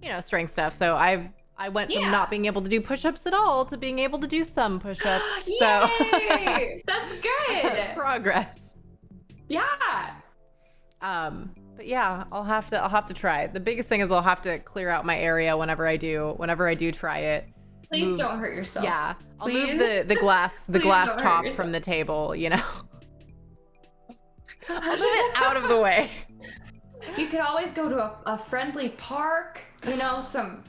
you know, strength stuff. So I went from not being able to do push-ups at all to being able to do some push-ups. So Yay! That's good. Progress. Yeah. But yeah, I'll have to try it. The biggest thing is I'll have to clear out my area whenever I do try it. Please don't hurt yourself. Yeah. Please. I'll move the glass Don't top hurt from the table, you know. I'll move it out of the way. You could always go to a friendly park, you know, some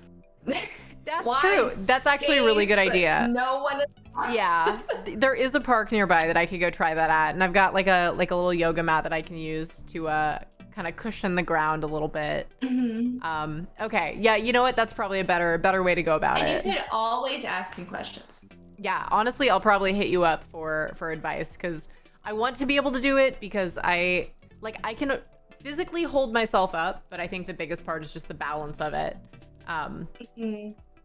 That's true. That's actually a really good idea. No one is Yeah. There is a park nearby that I could go try that at, and I've got like a little yoga mat that I can use to kind of cushion the ground a little bit. Mm-hmm. Okay. Yeah, you know what? That's probably a better way to go about it. And you could always ask me questions. Yeah, honestly, I'll probably hit you up for advice, because I want to be able to do it, because I can physically hold myself up, but I think the biggest part is just the balance of it.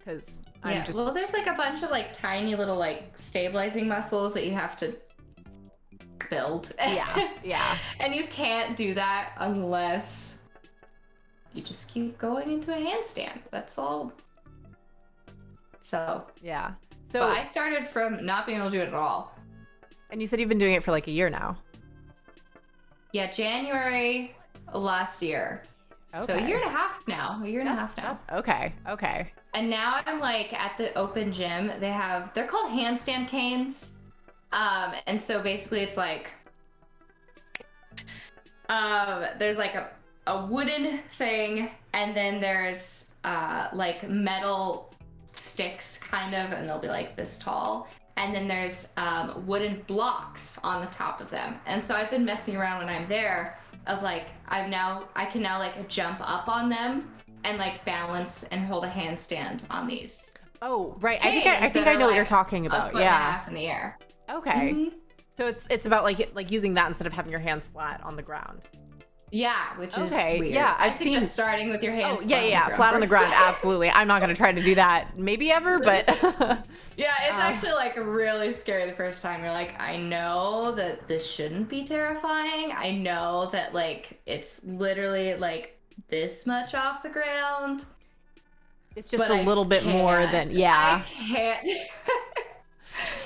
Because well, there's like a bunch of like tiny little like stabilizing muscles that you have to build. Yeah. And you can't do that unless you just keep going into a handstand. That's all. So yeah. So but I started from not being able to do it at all. And you said you've been doing it for like a year now. Yeah, January last year. Okay. So a year and a half now. That's okay. And now I'm like at the open gym. They're called handstand canes. And so basically it's like, there's like a wooden thing, and then there's like metal sticks kind of, and they'll be like this tall. And then there's wooden blocks on the top of them. And so I've been messing around when I'm there of like, I can now like jump up on them and like balance and hold a handstand on these. Oh, right. I think I know what you're talking about. A foot and a half in the air. Okay. Mm-hmm. So it's about like using that instead of having your hands flat on the ground. Yeah, which is weird. Yeah, I suggest starting with your hands flat on the ground. Absolutely. I'm not going to try to do that maybe ever, but yeah, it's actually like really scary the first time. You're like, I know that this shouldn't be terrifying. I know that like it's literally like this much off the ground. It's just a little bit more than I can't.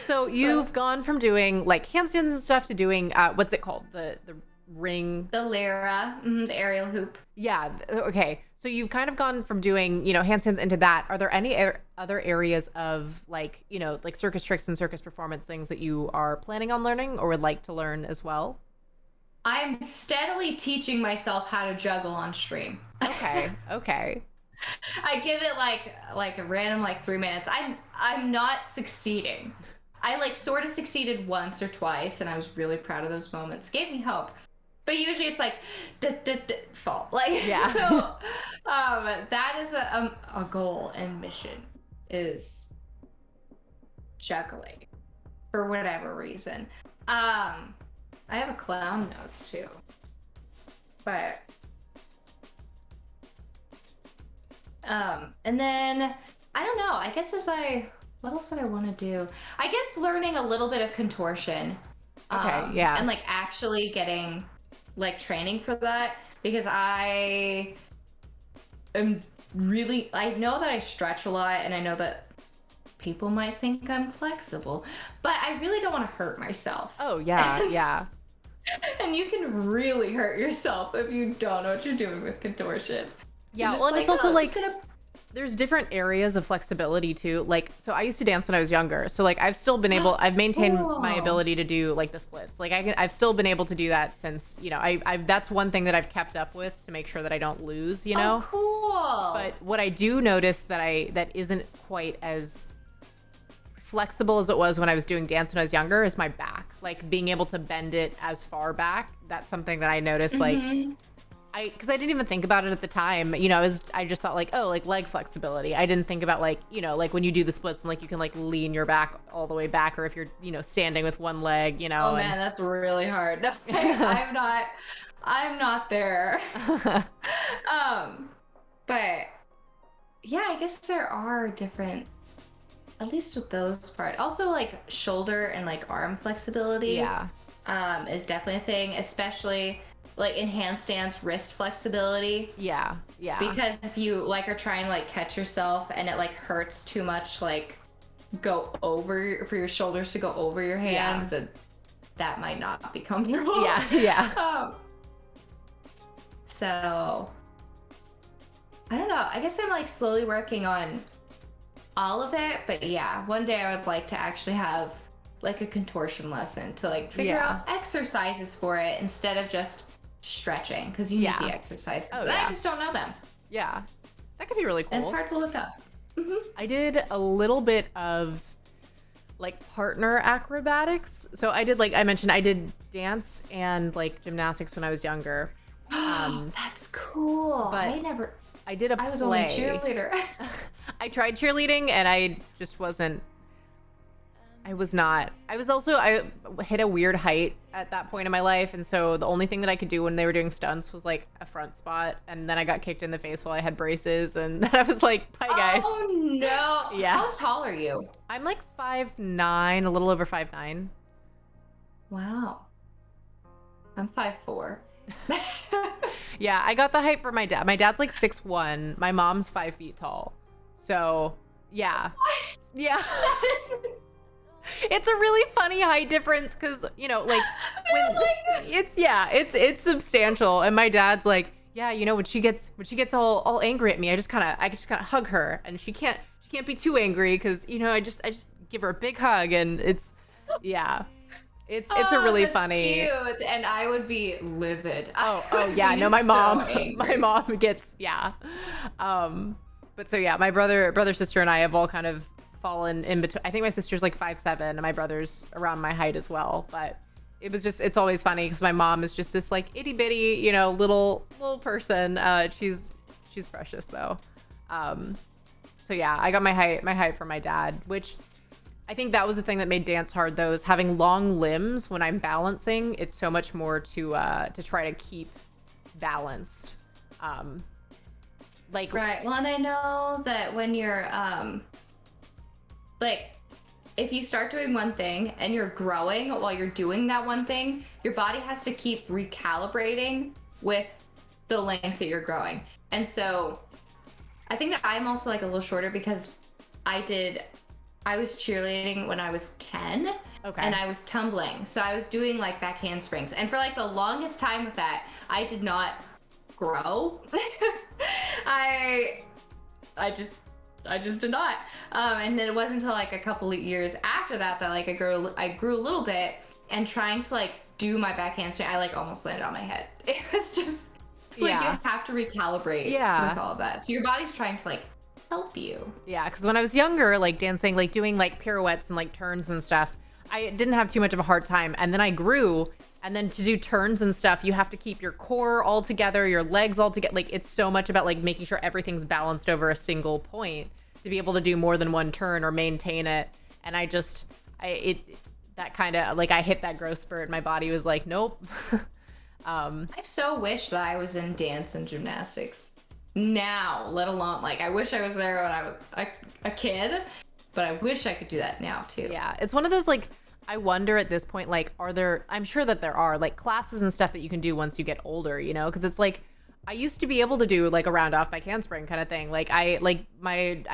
So you've gone from doing like handstands and stuff to doing what's it called? The ring, the lyra, the aerial hoop. Yeah. Okay. So you've kind of gone from doing, handstands into that. Are there any other areas of like, like circus tricks and circus performance things that you are planning on learning or would like to learn as well? I'm steadily teaching myself how to juggle on stream. Okay. I give it like a random 3 minutes. I'm not succeeding. I like sort of succeeded once or twice, and I was really proud of those moments. Gave me hope. But usually it's like fall. So that is a goal and mission, is juggling for whatever reason. I have a clown nose too. But and then I don't know, I guess what else did I want to do? I guess learning a little bit of contortion. Okay, yeah. And like actually getting like training for that, because I know that I stretch a lot, and I know that people might think I'm flexible, but I really don't want to hurt myself. Oh, yeah. And you can really hurt yourself if you don't know what you're doing with contortion. Yeah, well, and it's also there's different areas of flexibility too. Like, so I used to dance when I was younger. So like, I've maintained my ability to do like the splits. Like I've still been able to do that since, that's one thing that I've kept up with to make sure that I don't lose, Oh, cool. But what I do notice that isn't quite as flexible as it was when I was doing dance when I was younger is my back. Like being able to bend it as far back. That's something that I noticed. Like because I didn't even think about it at the time. You know, I just thought like, oh, like leg flexibility. I didn't think about like, you know, like when you do the splits and like you can like lean your back all the way back, or if you're, you know, standing with one leg, you know. Oh man, that's really hard. No, I'm not there. But yeah, I guess there are different, at least with those parts. Also like shoulder and like arm flexibility. Yeah. Is definitely a thing, especially like in handstands, wrist flexibility. Yeah. Because if you like are trying to like catch yourself and it like hurts too much, like go over for your shoulders to go over your hand, that might not be comfortable. Yeah. So I don't know. I guess I'm like slowly working on all of it, but yeah, one day I would like to actually have like a contortion lesson to like figure out exercises for it instead of just stretching, because you need the exercises. And I just don't know them. Yeah, that could be really cool. And it's hard to look up. I did a little bit of like partner acrobatics. So I did, like I mentioned, I did dance and like gymnastics when I was younger. That's cool. But I did a play. I was only a cheerleader. I tried cheerleading and I just wasn't. I hit a weird height at that point in my life, and so the only thing that I could do when they were doing stunts was like a front spot, and then I got kicked in the face while I had braces, and then I was like, bye guys. Oh no. Yeah. How tall are you? I'm like 5'9", a little over 5'9". Wow. I'm 5'4". Yeah, I got the height from my dad. My dad's like 6'1". My mom's 5 feet tall. So yeah. What? Yeah. It's a really funny height difference because, you know, like when it's substantial, and my dad's like, yeah, you know, when she gets all angry at me, I just kind of hug her, and she can't be too angry because, you know, I just give her a big hug, and it's a really funny. Cute, and I would be livid. Oh yeah, no, my mom gets but so yeah, my brother, sister, and I have all kind of fallen in between. I think my sister's like 5'7", and my brother's around my height as well. But it's always funny because my mom is just this like itty bitty, you know, little person. She's precious though. So yeah, I got my height from my dad, which I think that was the thing that made dance hard though, is having long limbs. When I'm balancing, it's so much more to try to keep balanced. Like right. Well, and I know that when you're like, if you start doing one thing and you're growing while you're doing that one thing, your body has to keep recalibrating with the length that you're growing. And so I think that I'm also like a little shorter because I was cheerleading when I was 10. Okay. And I was tumbling. So I was doing like back handsprings. And for like the longest time with that, I did not grow. I just did not. And then it wasn't until like a couple of years after that like I grew a little bit, and trying to like do my back handspring, I like almost landed on my head. It was just like you have to recalibrate with all of that. So your body's trying to like help you. Yeah, because when I was younger, like dancing, like doing like pirouettes and like turns and stuff, I didn't have too much of a hard time. And then I grew, and then to do turns and stuff, you have to keep your core all together, your legs all together. Like it's so much about like making sure everything's balanced over a single point to be able to do more than one turn or maintain it. And that kind of like, I hit that growth spurt. My body was like, nope. I so wish that I was in dance and gymnastics now, let alone like I wish I was there when I was a kid, but I wish I could do that now too. Yeah, it's one of those like, I wonder at this point, like, I'm sure that there are like classes and stuff that you can do once you get older, you know, because it's like, I used to be able to do like a round off back handspring kind of thing. Like I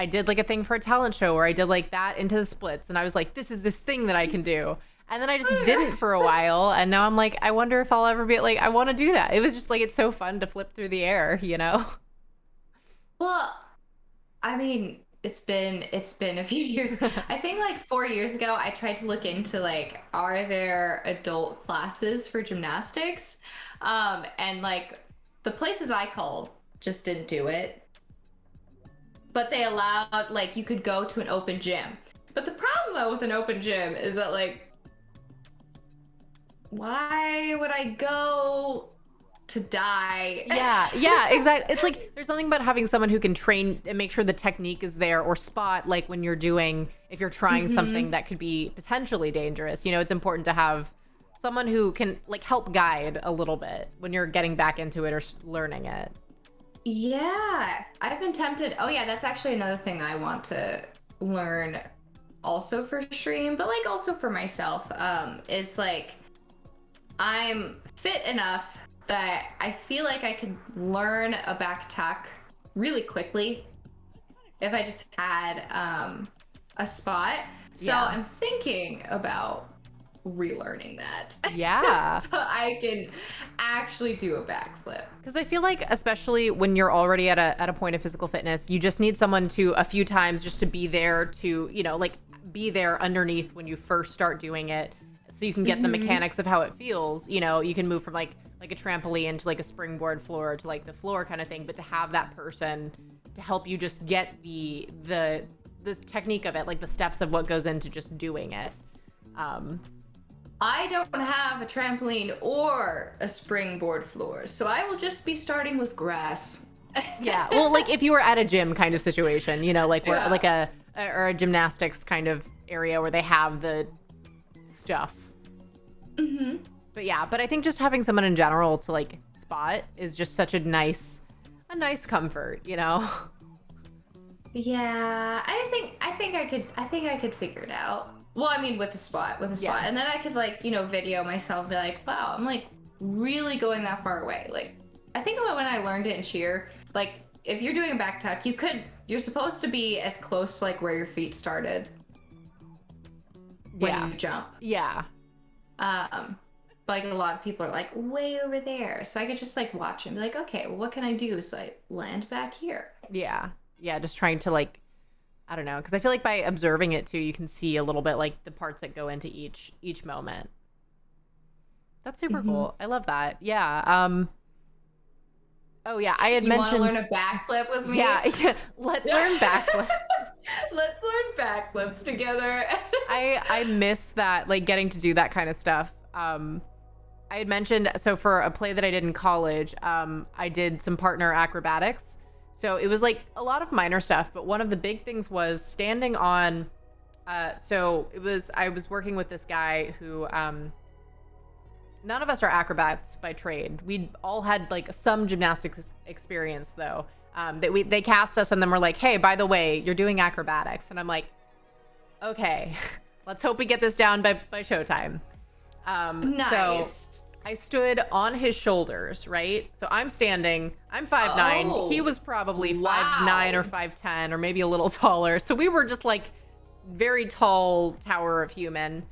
did like a thing for a talent show where I did like that into the splits, and I was like, this is this thing that I can do. And then I just didn't for a while, and now I'm like, I wonder if I'll ever be like, I want to do that. It was just like, it's so fun to flip through the air, you know? Well, I mean, it's been a few years. I think like 4 years ago, I tried to look into like, are there adult classes for gymnastics? And like the places I called just didn't do it. but they allowed, like, you could go to an open gym. But the problem though with an open gym is that, like, why would I go to die? Yeah, exactly. It's like there's something about having someone who can train and make sure the technique is there, or spot, like, when you're doing, if you're trying something that could be potentially dangerous. You know, it's important to have someone who can, like, help guide a little bit when you're getting back into it or learning it. Yeah, I've been tempted. Oh yeah, that's actually another thing I want to learn also for stream, but like also for myself, is like, I'm fit enough that I feel like I could learn a back tuck really quickly if I just had a spot. So I'm thinking about relearning that. Yeah. So I can actually do a backflip. Because I feel like, especially when you're already at a point of physical fitness, you just need someone to, a few times, just to be there to, you know, like, be there underneath when you first start doing it, so you can get the mechanics of how it feels. You know, you can move from like a trampoline to like a springboard floor to like the floor kind of thing, but to have that person to help you just get the technique of it, like the steps of what goes into just doing it. I don't have a trampoline or a springboard floor, so I will just be starting with grass. Yeah, well, like if you were at a gym kind of situation, you know, like where like a gymnastics kind of area where they have the stuff. But yeah, but I think just having someone in general to like spot is just such a nice comfort, you know. Yeah, I think I could figure it out. Well, I mean, with a spot, Yeah. and then I could, like, you know, video myself and be like, wow, I'm like really going that far away. Like, I think about when I learned it in cheer, like, if you're doing a back tuck, you're supposed to be as close to like where your feet started when you jump. Yeah. But like a lot of people are like way over there, so I could just like watch and be like, okay, well, what can I do so I land back here? Yeah, just trying to, like, I don't know, because I feel like by observing it too, you can see a little bit like the parts that go into each moment. That's super cool. I love that. Yeah. Oh yeah, I had mentioned. You want to learn a backflip with me? Yeah. Let's learn backflip. Let's learn backflips together. I miss that, like, getting to do that kind of stuff. I had mentioned, so for a play that I did in college, I did some partner acrobatics. So it was like a lot of minor stuff, but one of the big things was standing on, I was working with this guy who, none of us are acrobats by trade. We all had like some gymnastics experience though. They cast us and then we're like, hey, by the way, you're doing acrobatics. And I'm like, okay, let's hope we get this down by showtime. Nice. So I stood on his shoulders, right? So I'm standing, I'm 5'9". Oh, he was probably wow. 5'9" or 5'10", or maybe a little taller. So we were just like very tall tower of human.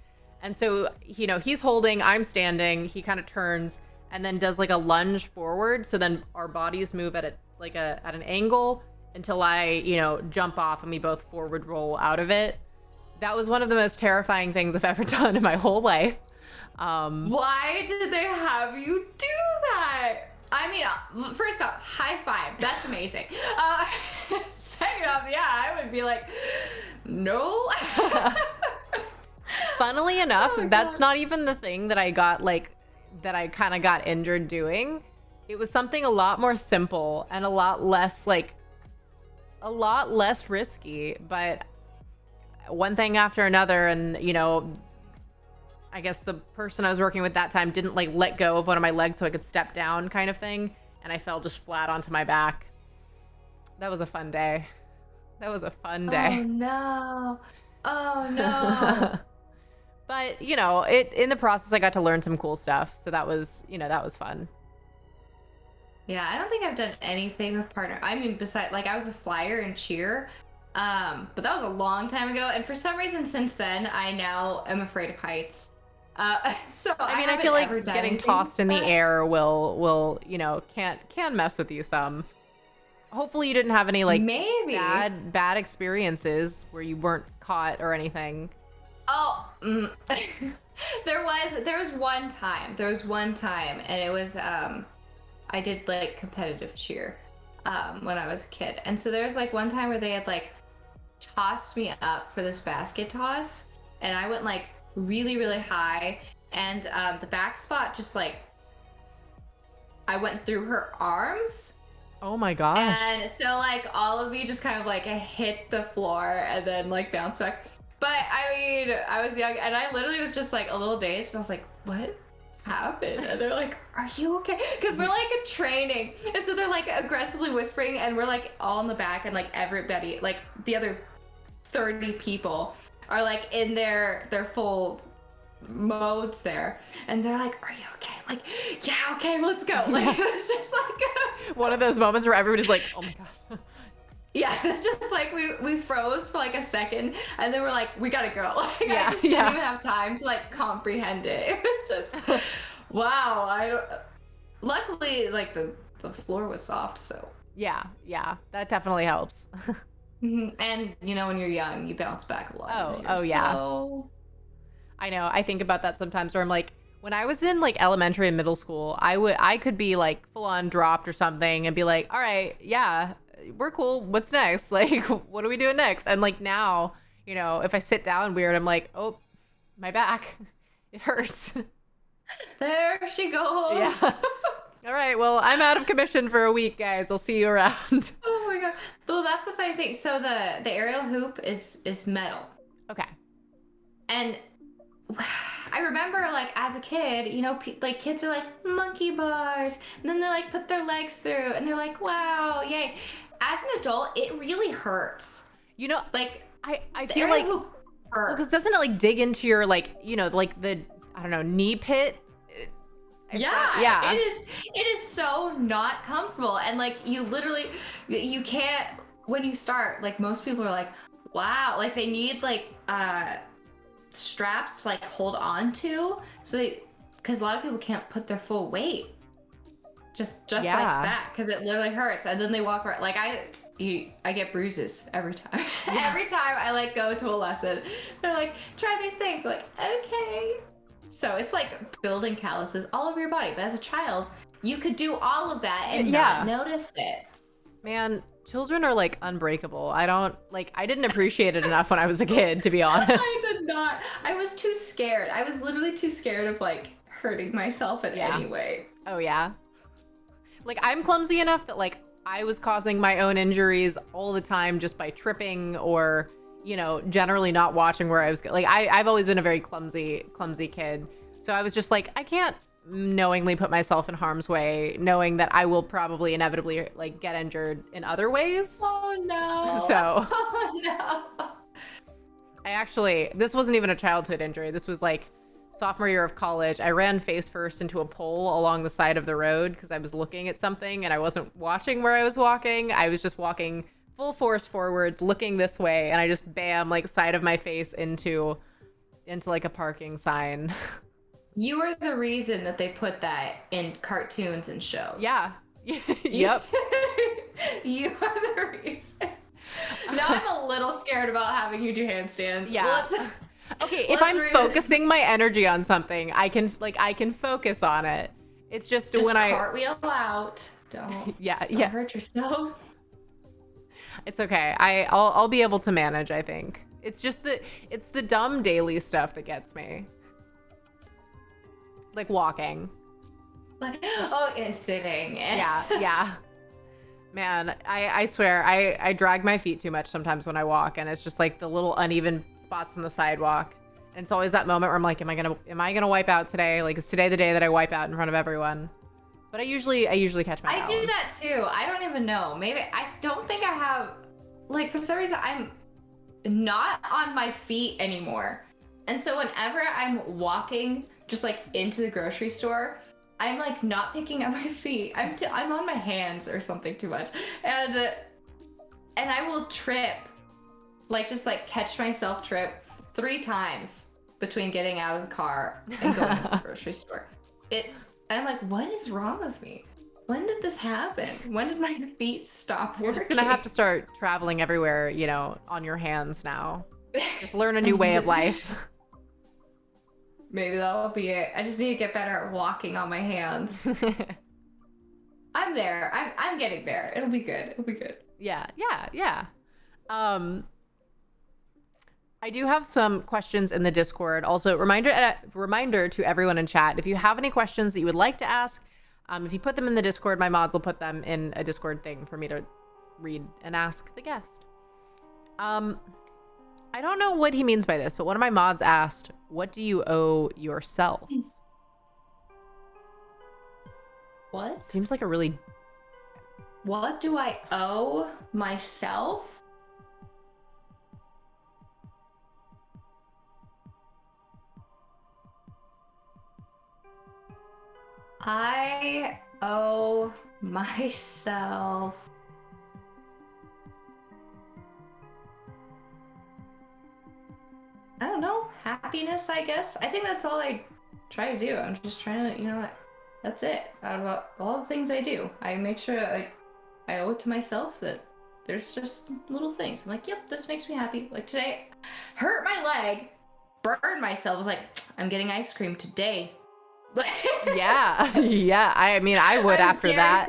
And so, you know, he's holding, I'm standing, he kind of turns and then does like a lunge forward. So then our bodies move at an angle until I, you know, jump off and we both forward roll out of it. That was one of the most terrifying things I've ever done in my whole life. Why did they have you do that? I mean, first off, high five. That's amazing. Second off, yeah, I would be like, no. Funnily enough, Oh, that's God. not even the thing that I kind of got injured doing. It was something a lot more simple and a lot less risky, but one thing after another. And, you know, I guess the person I was working with that time didn't like let go of one of my legs so I could step down kind of thing. And I fell just flat onto my back. That was a fun day. Oh, no. Oh, no. But, you know, in the process, I got to learn some cool stuff. So that was fun. Yeah, I don't think I've done anything with partner. I mean, besides, like, I was a flyer in cheer, but that was a long time ago. And for some reason, since then, I now am afraid of heights. So I mean, I haven't feel like ever done getting anything tossed in the like that. air will, you know, can mess with you some. Hopefully you didn't have any like Maybe. bad experiences where you weren't caught or anything. Oh, there was one time, and it was I did like competitive cheer, when I was a kid. And so there was like one time where they had like tossed me up for this basket toss, and I went like really, really high, and the back spot just like I went through her arms. Oh my gosh. And so like all of me just kind of like hit the floor and then like bounced back. But I mean, I was young and I literally was just like a little dazed, and I was like, what happened? And they're like, are you okay? Because we're like in training. And so they're like aggressively whispering, and we're like all in the back, and like everybody, like the other 30 people are like in their full modes there, and they're like, are you okay? I'm like, yeah, okay, let's go. Like it was just like one of those moments where everybody's like, oh my god. yeah, it's just like we froze for like a second, and then we're like, we gotta go. Like Yeah, I just didn't even have time to like comprehend it. It was just wow. Luckily like the floor was soft, so Yeah, that definitely helps. and you know, when you're young, you bounce back a lot easier, oh yeah. so... I know. I think about that sometimes where I'm like, when I was in like elementary and middle school, I could be like full on dropped or something and be like, all right, yeah, we're cool. What's next? Like, what are we doing next? And like now, you know, if I sit down weird, I'm like, oh, my back, it hurts. There she goes. Yeah. All right. Well, I'm out of commission for a week, guys. I'll see you around. Oh my god. Well, that's the funny thing. So the aerial hoop is metal. Okay. And I remember like as a kid, you know, like kids are like monkey bars, and then they like put their legs through, and they're like, wow, yay. As an adult, it really hurts. You know, like I feel like, because doesn't it like dig into your like, you know, like the, I don't know, knee pit? Yeah. It is so not comfortable, and like you literally, you can't, when you start, like most people are like, wow, like they need like straps to like hold on to, so because a lot of people can't put their full weight just like that, because it literally hurts, and then they walk around like I get bruises every time. Every time I like go to a lesson, they're like, try these things, like okay. So it's like building calluses all over your body, but as a child you could do all of that and not notice it. Man, children are like unbreakable. I didn't appreciate it enough when I was a kid, to be honest. I did not. I was too scared. I was literally too scared of like hurting myself in any way. Oh yeah. Like I'm clumsy enough that like I was causing my own injuries all the time just by tripping or, you know, generally not watching where I was like I've always been a very clumsy kid. So I was just like, I can't knowingly put myself in harm's way, knowing that I will probably inevitably like get injured in other ways. Oh no. So oh no. This wasn't even a childhood injury. This was like sophomore year of college. I ran face first into a pole along the side of the road because I was looking at something and I wasn't watching where I was walking. I was just walking full force forwards, looking this way, and I just bam, like side of my face into like a parking sign. You are the reason that they put that in cartoons and shows. Yeah. Yep. You are the reason. Now I'm a little scared about having you do handstands. Yeah. Okay, if I'm focusing my energy on something, I can focus on it. It's just when I cartwheel out. Don't hurt yourself. It's okay. I'll be able to manage, I think. It's just it's the dumb daily stuff that gets me. Like walking. And sitting. Yeah. Man, I swear, I drag my feet too much sometimes when I walk, and it's just like the little uneven spots on the sidewalk. And it's always that moment where I'm like, am I gonna wipe out today? Like, is today the day that I wipe out in front of everyone? But I usually catch my balance. I do that too. I don't even know. Maybe I don't think I have, like, for some reason I'm not on my feet anymore. And so whenever I'm walking just like into the grocery store, I'm like not picking up my feet. I'm on my hands or something too much. And I will trip, like just like catch myself trip 3 times between getting out of the car and going to the grocery store. I'm like, what is wrong with me? When did this happen? When did my feet stop working? You're just gonna have to start traveling everywhere, you know, on your hands now. Just learn a new way of life. Maybe that'll be it. I just need to get better at walking on my hands. I'm there. I'm getting there. It'll be good. It'll be good. Yeah, yeah, yeah. I do have some questions in the Discord. Also, reminder to everyone in chat, if you have any questions that you would like to ask, if you put them in the Discord, my mods will put them in a Discord thing for me to read and ask the guest. I don't know what he means by this, but one of my mods asked, what do you owe yourself? What? Seems like a really... What do I owe myself? I owe myself... I don't know, happiness, I guess. I think that's all I try to do. I'm just trying to, you know, that's it. Out of all the things I do, I make sure I owe it to myself that there's just little things. I'm like, yep, this makes me happy. Like today, hurt my leg, burned myself. I was like, I'm getting ice cream today. Yeah, yeah. I mean, I would after that.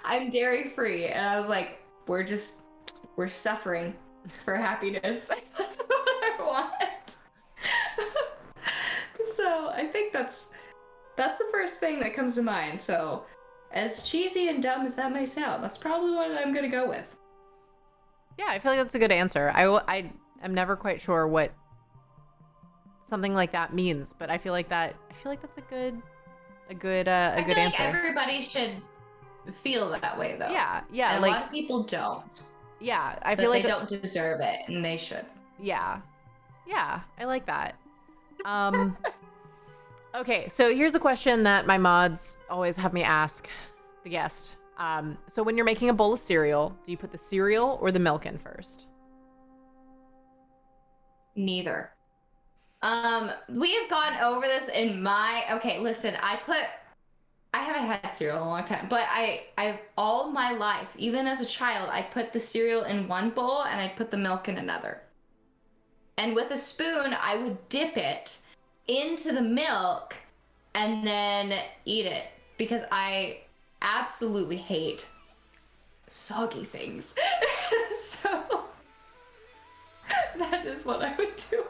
I'm dairy free, and I was like, we're suffering for happiness. That's what I want. So I think that's the first thing that comes to mind. So as cheesy and dumb as that may sound, that's probably what I'm gonna go with. Yeah, I feel like that's a good answer. I'm never quite sure what something like that means, but I feel like that's a good answer. Like everybody should feel that way though. Yeah, yeah. And like, a lot of people don't. Yeah, I feel like they don't deserve it, and they should. Yeah, yeah, I like that. Okay, so here's a question that my mods always have me ask the guest. So when you're making a bowl of cereal, do you put the cereal or the milk in first? Neither. We have gone over this in okay, listen, I haven't had cereal in a long time, but I've all my life, even as a child, I put the cereal in one bowl and I'd put the milk in another. And with a spoon, I would dip it into the milk and then eat it because I absolutely hate soggy things. So that is what I would do.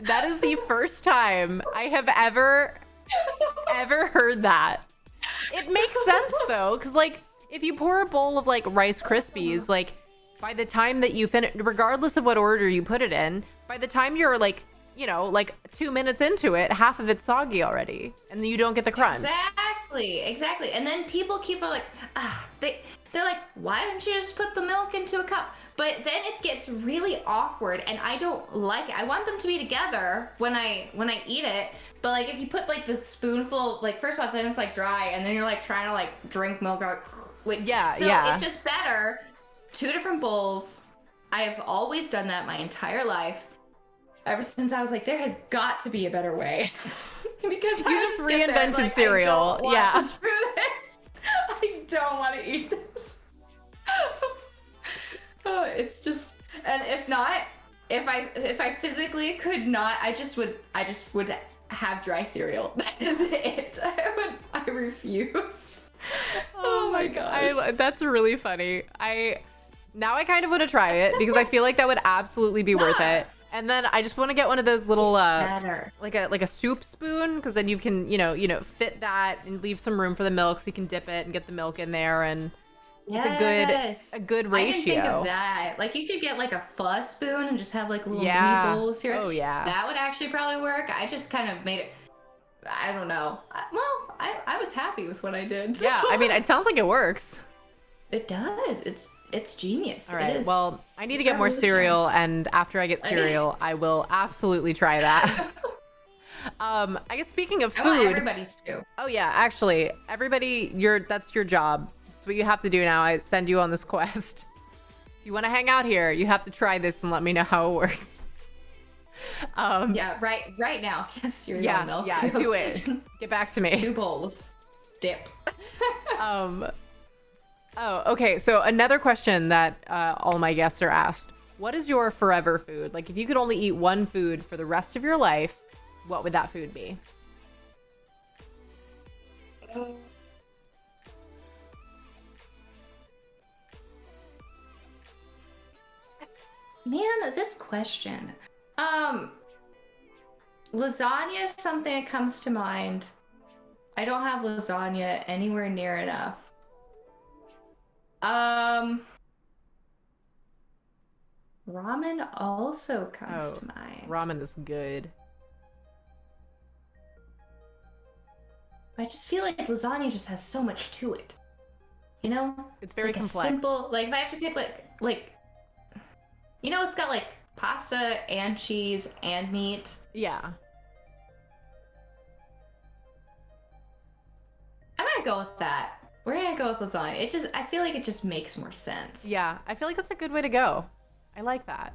That is the first time I have ever heard that. It makes sense though, because like if you pour a bowl of like Rice Krispies, like by the time that you finish, regardless of what order you put it in, by the time you're like, you know, like 2 minutes into it, half of it's soggy already, and then you don't get the crunch. Exactly. And then people keep like, they're like, why don't you just put the milk into a cup? But then it gets really awkward, and I don't like it. I want them to be together when I eat it. But like if you put like the spoonful, like first off, then it's like dry, and then you're like trying to like drink milk out. Yeah. So it's just better. 2 different bowls. I have always done that my entire life. Ever since I was like, there has got to be a better way. Because you just reinvented cereal. Yeah. I don't want to eat this. Oh, it's just, and if not, if I physically could not, I just would have dry cereal. That is it. I refuse. Oh my gosh. That's really funny. Now I kind of want to try it because I feel like that would absolutely be worth it. And then I just want to get one of those little like a soup spoon, because then you can, you know, fit that and leave some room for the milk so you can dip it and get the milk in there, and it's a good ratio. I didn't think of that. Like you could get like a fuzz spoon and just have like little mini bowls here. Oh yeah. That would actually probably work. I just kind of made it, I don't know. Well, I was happy with what I did. So. Yeah, I mean, it sounds like it works. It does. It's genius. All right. It is. Well, I need to get more cereal, and after I get cereal, I will absolutely try that. I guess speaking of food, I want everybody to. Oh yeah, actually, everybody, that's your job. That's what you have to do now. I send you on this quest. If you want to hang out here, you have to try this and let me know how it works. Yeah, right now. Cereal and milk. Yeah, do it. Get back to me. 2 bowls. Dip. Oh, okay. So another question that all my guests are asked: what is your forever food? Like, if you could only eat one food for the rest of your life, what would that food be? Man, this question. Lasagna is something that comes to mind. I don't have lasagna anywhere near enough. Ramen also comes to mind. Ramen is good. I just feel like lasagna just has so much to it. You know? It's very like complex. A simple, like if I have to pick like you know, it's got like pasta and cheese and meat. Yeah. I'm gonna go with that. We're gonna go with lasagna. I feel like it just makes more sense. Yeah, I feel like that's a good way to go. I like that.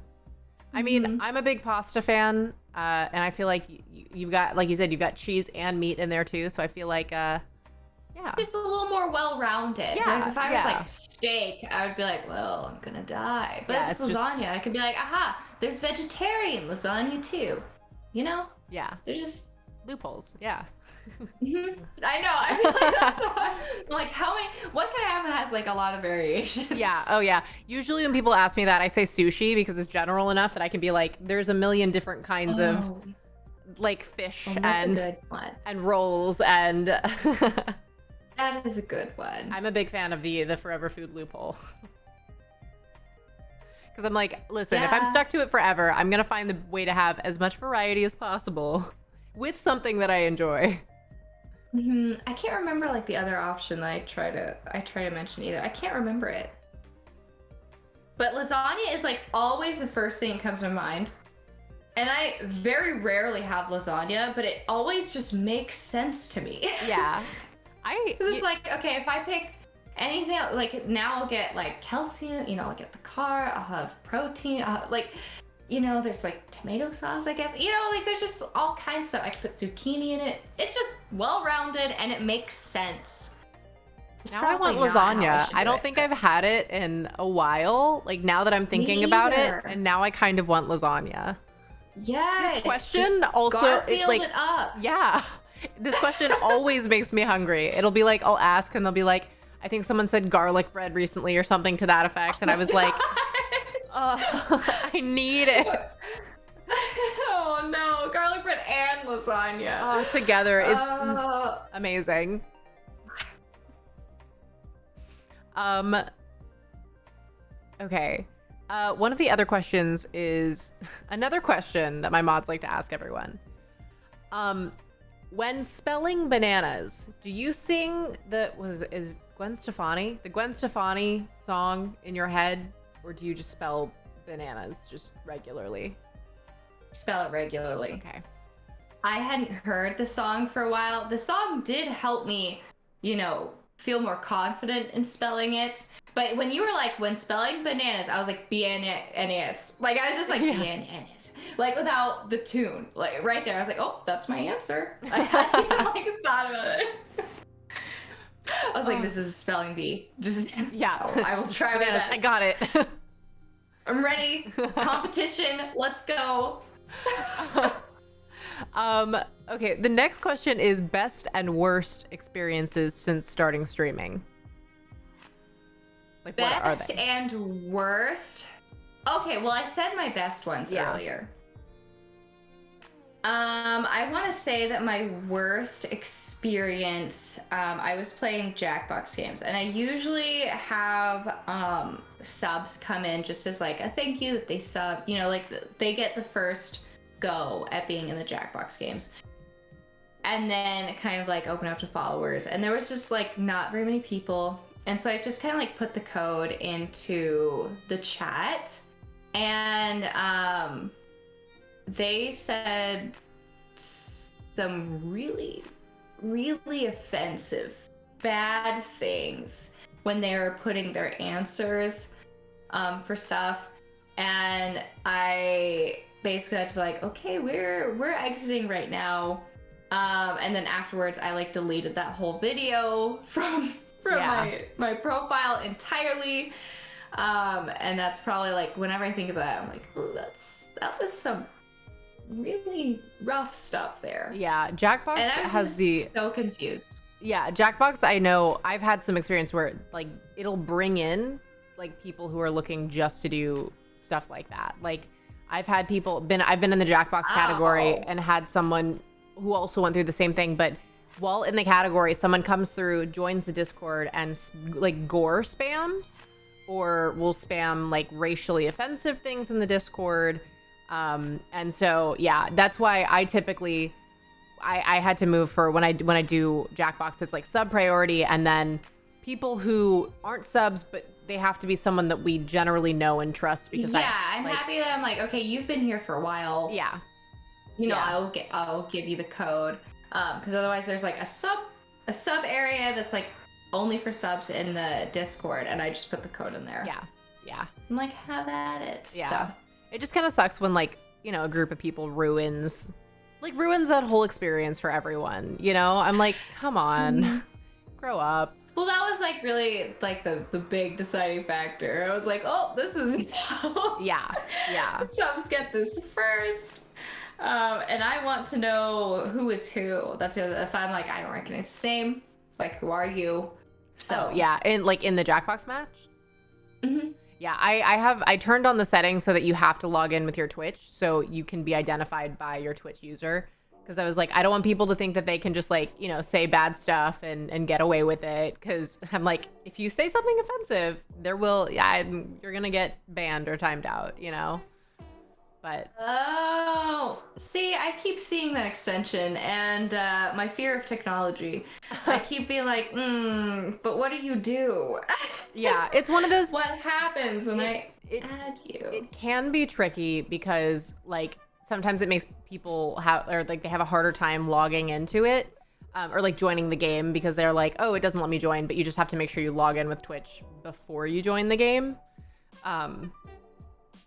I mean, I'm a big pasta fan, and I feel like you've got, like you said, you've got cheese and meat in there too. So I feel like, yeah, it's a little more well-rounded. Yeah, Whereas if I was like steak, I would be like, well, I'm gonna die. But if it's lasagna, I could be like, aha, there's vegetarian lasagna too. You know? Yeah. They're just loopholes. Yeah. I know. I feel like that's like how many. What can I have that has like a lot of variations? Yeah. Oh yeah. Usually when people ask me that, I say sushi because it's general enough that I can be like, there's a million different kinds of like fish that's a good one. and rolls and. That is a good one. I'm a big fan of the forever food loophole. Because I'm like, listen, if I'm stuck to it forever, I'm gonna find the way to have as much variety as possible with something that I enjoy. I can't remember like the other option that I try to mention either. I can't remember it. But lasagna is like always the first thing that comes to my mind. And I very rarely have lasagna, but it always just makes sense to me. Yeah. Because it's like, okay, if I picked anything, like now I'll get like calcium, you know, I'll get the carb, I'll have protein, like, you know, there's like tomato sauce, I guess, you know, like there's just all kinds of stuff. I could put zucchini in it. It's just well-rounded and it makes sense. Now I want lasagna. I don't think I've had it in a while. Like now that I'm thinking about it, and now I kind of want lasagna. Yes. This question also, it's like, it up. Yeah. This question always makes me hungry. It'll be like, I'll ask and they'll be like, I think someone said garlic bread recently or something to that effect. And I was like, I need it. Oh no, garlic bread and lasagna. Oh, together. It's amazing. Okay. One of the other questions is another question that my mods like to ask everyone. When spelling bananas, do you sing is Gwen Stefani, the Gwen Stefani song in your head, or do you just spell bananas just regularly? Spell it regularly. Okay. I hadn't heard the song for a while. The song did help me, you know, feel more confident in spelling it. But when you were like, when spelling bananas, I was like, B-N-A-N-A-S. Like, I was just like, B-N-A-N-A-S. Like, without the tune. Like, right there. I was like, oh, that's my answer. I hadn't even, like, thought about it. I was like, this is a spelling bee. Just, yeah. I will try my best. I got it. I'm ready. Competition. Let's go. Okay, the next question is best and worst experiences since starting streaming. Like, best what are they? And worst. Okay, well, I said my best ones earlier. I want to say that my worst experience, I was playing Jackbox games, and I usually have subs come in just as like a thank you that they sub, you know, like they get the first go at being in the Jackbox games. And then kind of like open up to followers. And there was just like not very many people. And so I just kind of like put the code into the chat, and they said some really, really offensive, bad things when they were putting their answers for stuff. And I basically had to be like, okay, we're exiting right now. And then afterwards, I like deleted that whole video from my profile entirely. And that's probably like, whenever I think of that, I'm like, oh, that was some really rough stuff there. Yeah, Jackbox and I was has so confused. Yeah, Jackbox, I know I've had some experience where like it'll bring in like people who are looking just to do stuff like that. Like I've had I've been in the Jackbox category and had someone who also went through the same thing, but while in the category, someone comes through, joins the Discord, and like gore spams, or will spam like racially offensive things in the Discord. And so, yeah, that's why I typically, I had to move for when I do Jackbox, it's like sub priority, and then people who aren't subs, but they have to be someone that we generally know and trust, because I'm happy that I'm like, okay, you've been here for a while. Yeah. You know, I'll give you the code. Because otherwise there's like a sub area that's like only for subs in the Discord, and I just put the code in there. Yeah. I'm like, have at it. Yeah. So. It just kind of sucks when, like, you know, a group of people ruins that whole experience for everyone. You know, I'm like, come on, grow up. Well, that was like really like the big deciding factor. I was like, oh, this is yeah. Subs get this first. And I want to know who is who. That's the other, if I'm like, I don't recognize his name, like, who are you? So yeah, in the Jackbox match. Yeah, I turned on the settings so that you have to log in with your Twitch, so you can be identified by your Twitch user. Because I was like, I don't want people to think that they can just, like, you know, say bad stuff and get away with it. Because I'm like, if you say something offensive, you're gonna get banned or timed out, you know. But see, I keep seeing that extension, and my fear of technology. I keep being like, but what do you do? Yeah, it's one of those. What happens when I add you? It can be tricky because, like, sometimes it makes people they have a harder time logging into it, or like joining the game, because they're like, oh, it doesn't let me join, but you just have to make sure you log in with Twitch before you join the game.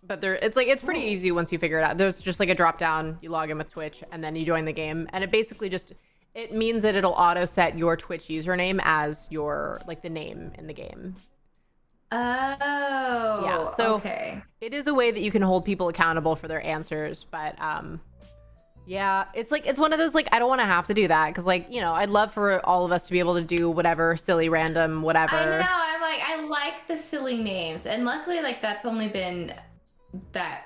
But it's pretty easy once you figure it out. There's just like a drop down, you log in with Twitch, and then you join the game. And it basically it means that it'll auto set your Twitch username as your, like, the name in the game. Oh, yeah. So okay. It is a way that you can hold people accountable for their answers. But yeah, it's one of those, like, I don't want to have to do that, because, like, you know, I'd love for all of us to be able to do whatever silly, random, whatever. I know. I'm like, I like the silly names, and luckily, like, that's only been that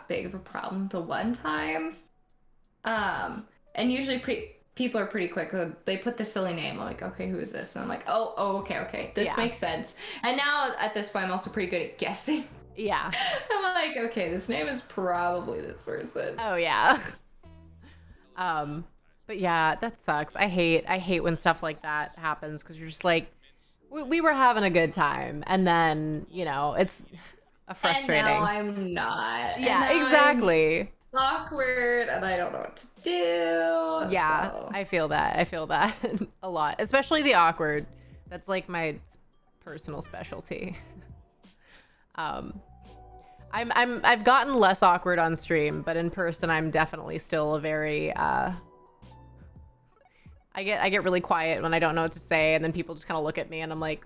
big of a problem the one time. And usually people are pretty quick. They put the silly name. I'm like, okay, who is this? And I'm like, oh, okay. This makes sense. And now at this point, I'm also pretty good at guessing. Yeah. I'm like, okay, this name is probably this person. Oh yeah. But yeah, that sucks. I hate when stuff like that happens, because you're just like, we were having a good time, and then, you know, it's frustrating. And now I'm not. Yeah, exactly. I'm awkward, and I don't know what to do. Yeah, so. I feel that a lot, especially the awkward. That's like my personal specialty. I've gotten less awkward on stream, but in person I'm definitely still a very I get really quiet when I don't know what to say, and then people just kind of look at me and I'm like,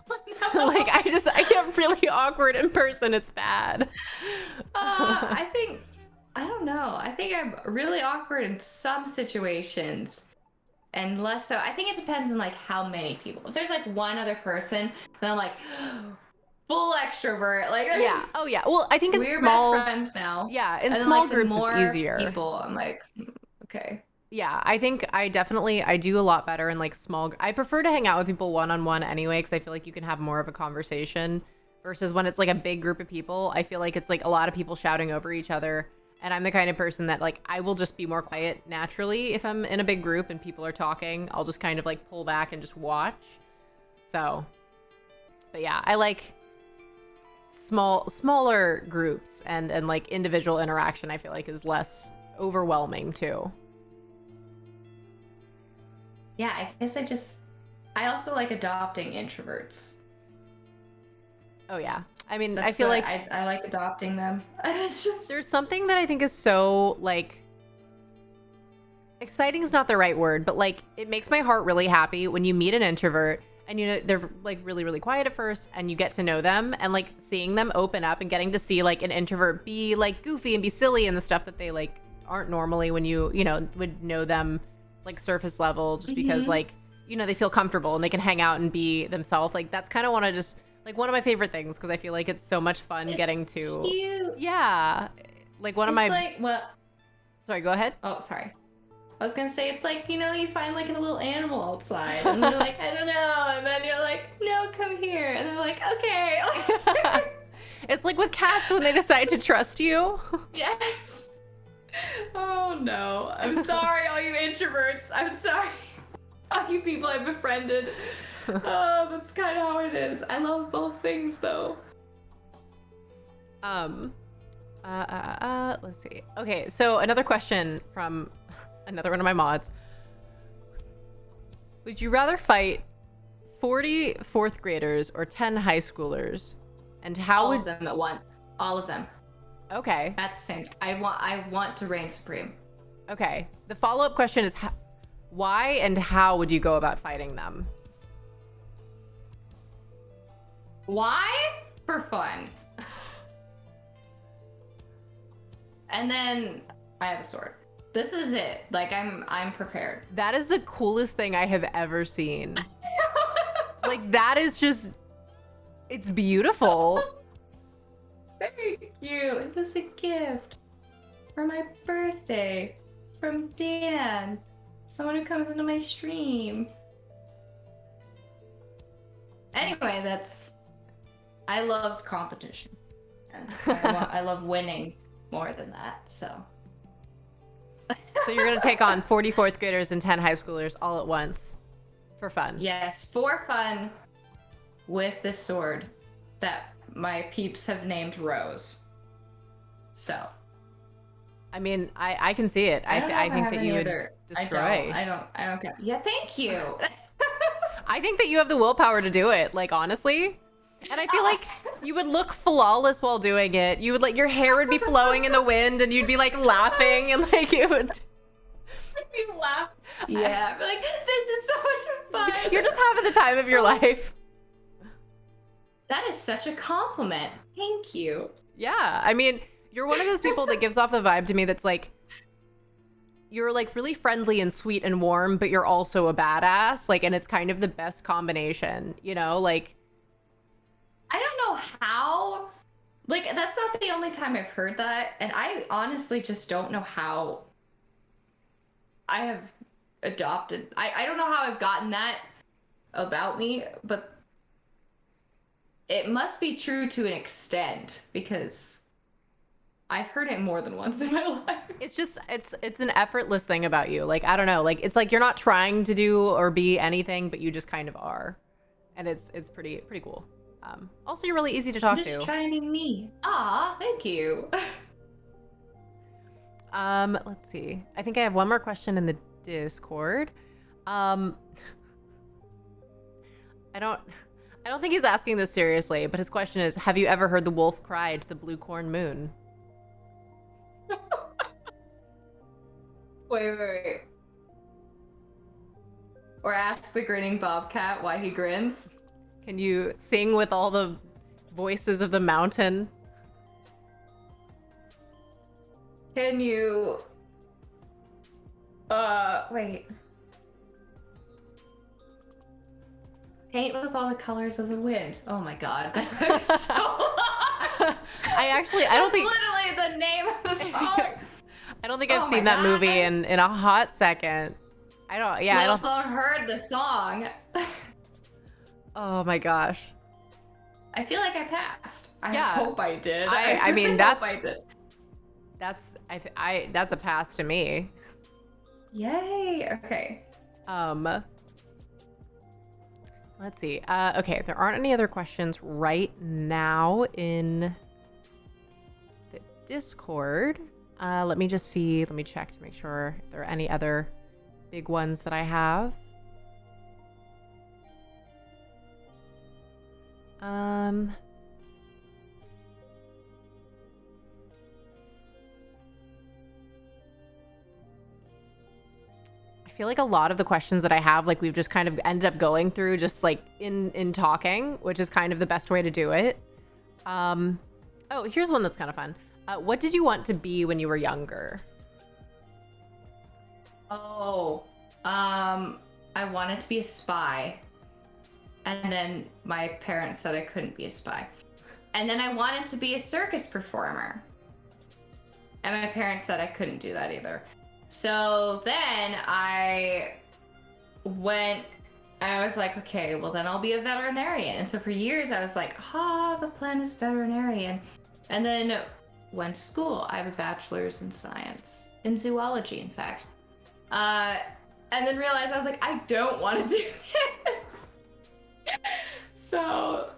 no. Like, I get really awkward in person. It's bad. I don't know. I think I'm really awkward in some situations and less so. I think it depends on, like, how many people. If there's, like, one other person, then I'm like, full extrovert. Like, yeah. Oh yeah. Well, I think we're small best friends now. Yeah, in and small then, like, groups more it's easier. People, I'm like, okay. Yeah, I think I do a lot better in, like, small. I prefer to hang out with people one-on-one anyway, because I feel like you can have more of a conversation versus when it's, like, a big group of people. I feel like it's, like, a lot of people shouting over each other, and I'm the kind of person that, like, I will just be more quiet naturally if I'm in a big group and people are talking. I'll just kind of, like, pull back and just watch. So, but yeah, I like smaller groups, and like individual interaction, I feel like, is less overwhelming too. Yeah, I guess I also like adopting introverts. Oh yeah. I mean, That's I feel like I like adopting them. It's just, there's something that I think is so, like, exciting is not the right word, but, like, it makes my heart really happy when you meet an introvert and, you know, they're, like, really, really quiet at first, and you get to know them, and, like, seeing them open up and getting to see, like, an introvert be, like, goofy and be silly and the stuff that they, like, aren't normally when you know, would know them, like, surface level, just because, like, you know, they feel comfortable and they can hang out and be themselves. Like, that's kind of what I just, Like one of my favorite things because I feel like it's so much fun getting to. Cute. Yeah, like one of my. Like what? Sorry, go ahead. Oh, sorry. I was gonna say it's like, you know, you find like a little animal outside, and they're like, I don't know, and then you're like, no, come here, and they're like, okay. It's like with cats when they decide to trust you. Yes. Oh no, I'm sorry, all you introverts. I'm sorry, all you people I've befriended. Oh, that's kind of how it is. I love both things though. Let's see. Okay, so another question from another one of my mods. Would you rather fight 40 fourth graders or 10 high schoolers? And how All would of them at once. All of them. Okay. At the same. I want to reign supreme. Okay. The follow-up question is why and how would you go about fighting them? Why? For fun. And then I have a sword. This is it. Like I'm prepared. That is the coolest thing I have ever seen. Like that is just it's beautiful. Thank you. It was a gift for my birthday from Dan. Someone who comes into my stream. Anyway, I love competition. And I love winning more than that, so. So you're gonna take on 40 fourth graders and 10 high schoolers all at once for fun. Yes, for fun with this sword that my peeps have named Rose. So. I mean, I can see it. I think that you would destroy. I don't care. Yeah, thank you. I think that you have the willpower to do it, like honestly. And I feel like you would look flawless while doing it. You would like your hair would be flowing in the wind and you'd be like laughing and like it would be laugh. Yeah, I'd be like, this is so much fun. You're just having the time of your life. That is such a compliment. Thank you. Yeah, I mean, you're one of those people that gives off the vibe to me that's like, you're like really friendly and sweet and warm, but you're also a badass. Like, and it's kind of the best combination, you know? Like, I don't know how. Like, that's not the only time I've heard that. And I honestly just don't know how I have adopted. I don't know how I've gotten that about me, but it must be true to an extent because I've heard it more than once in my life. It's just, it's an effortless thing about you. Like, I don't know, like, it's like you're not trying to do or be anything, but you just kind of are. And it's pretty cool. Also, you're really easy to talk to. Just trying to be me. Aw, thank you. Let's see. I think I have one more question in the Discord. I don't think he's asking this seriously, but his question is, have you ever heard the wolf cry to the blue corn moon? Wait. Or ask the grinning bobcat why he grins. Can you sing with all the voices of the mountain? Can you... wait. Paint with all the colors of the wind. Oh my god, that took so long. I don't think... literally the name of the song. I don't think I've seen that movie in a hot second. I don't heard the song. Oh my gosh. I feel like I passed. I Yeah. hope I did. I mean, hope I did. That's a pass to me. Yay. Okay. Let's see. Okay, there aren't any other questions right now in the Discord. Let me just see. Let me check to make sure if there are any other big ones that I have. I feel like a lot of the questions that I have, like we've just kind of ended up going through just like in talking, which is kind of the best way to do it. Oh, here's one that's kind of fun. What did you want to be when you were younger? Oh, I wanted to be a spy. And then my parents said I couldn't be a spy. And then I wanted to be a circus performer. And my parents said I couldn't do that either. So then I was like, okay, well then I'll be a veterinarian. And so for years I was like, the plan is veterinarian. And then went to school. I have a bachelor's in science, in zoology, in fact. And then realized I was like, I don't want to do this. So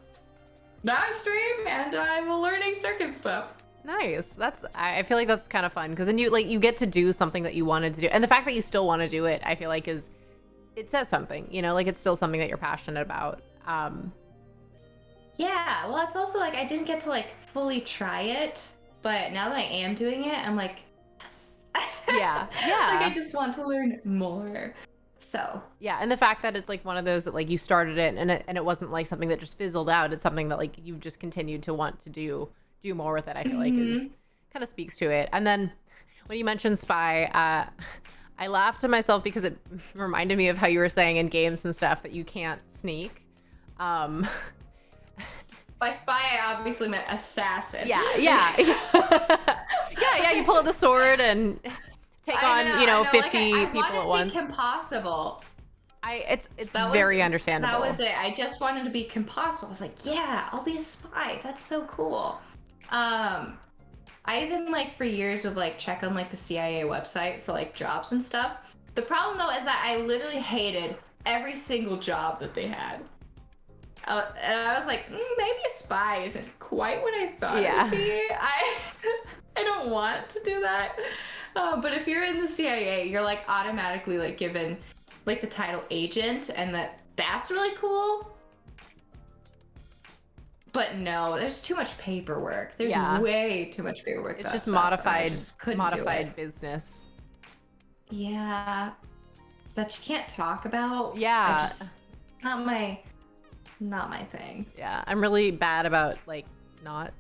now I stream and I'm learning circus stuff. Nice. I feel like that's kind of fun because then you get to do something that you wanted to do, and the fact that you still want to do it, I feel like it says something. Like it's still something that you're passionate about. Yeah. Well, it's also like I didn't get to like fully try it, but now that I am doing it, I'm like, yes. Yeah. Like I just want to learn more. So yeah, and the fact that it's like one of those that like you started it and it wasn't like something that just fizzled out. It's something that like you've just continued to want to do more with it. I feel like is kind of speaks to it. And then when you mentioned spy, I laughed to myself because it reminded me of how you were saying in games and stuff that you can't sneak. By spy, I obviously meant assassin. Yeah. Yeah, you pull out the sword and take on 50 like people at once. I wanted to be compossible. It's very understandable. That was it. I just wanted to be compossible. I was like, yeah, I'll be a spy. That's so cool. I even like for years would like check on like the CIA website for like jobs and stuff. The problem though is that I literally hated every single job that they had. And I was like, maybe a spy isn't quite what I thought it would be. I don't want to do that. But if you're in the CIA, you're like automatically like given like the title agent, and that's really cool. But no, there's too much paperwork. There's way too much paperwork. It's just modified business. Yeah, that you can't talk about. Yeah, not my thing. Yeah, I'm really bad about like not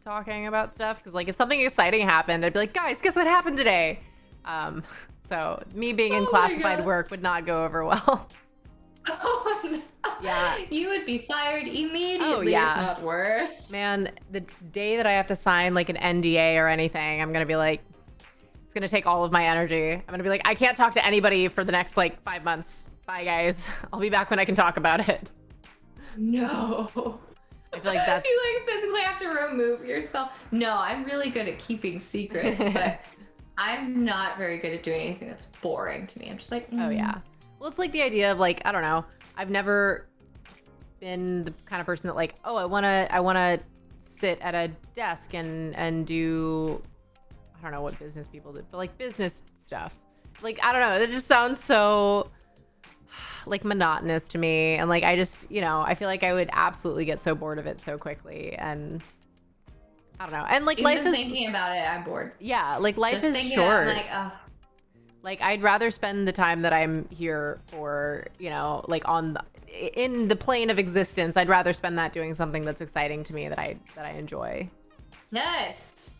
talking about stuff because like if something exciting happened, I'd be like, guys, guess what happened today? So me being in classified work would not go over well. Oh no. Yeah. You would be fired immediately, if not worse. Man, the day that I have to sign like an NDA or anything, I'm gonna be like, it's gonna take all of my energy. I'm gonna be like, I can't talk to anybody for the next like 5 months. Bye guys. I'll be back when I can talk about it. No. I feel like that's... You like physically have to remove yourself. No, I'm really good at keeping secrets, but I'm not very good at doing anything that's boring to me. I'm just like, Oh yeah. Well, it's like the idea of like, I don't know. I've never been the kind of person that like, I wanna sit at a desk and do, I don't know what business people do, but like business stuff. Like, I don't know. That just sounds so like monotonous to me. And like, I just, I feel like I would absolutely get so bored of it so quickly. And I don't know. And like Even life is thinking about it, I'm bored. Yeah. Like life is short. Like I'd rather spend the time that I'm here for, like in the plane of existence. I'd rather spend that doing something that's exciting to me that I enjoy. Yes.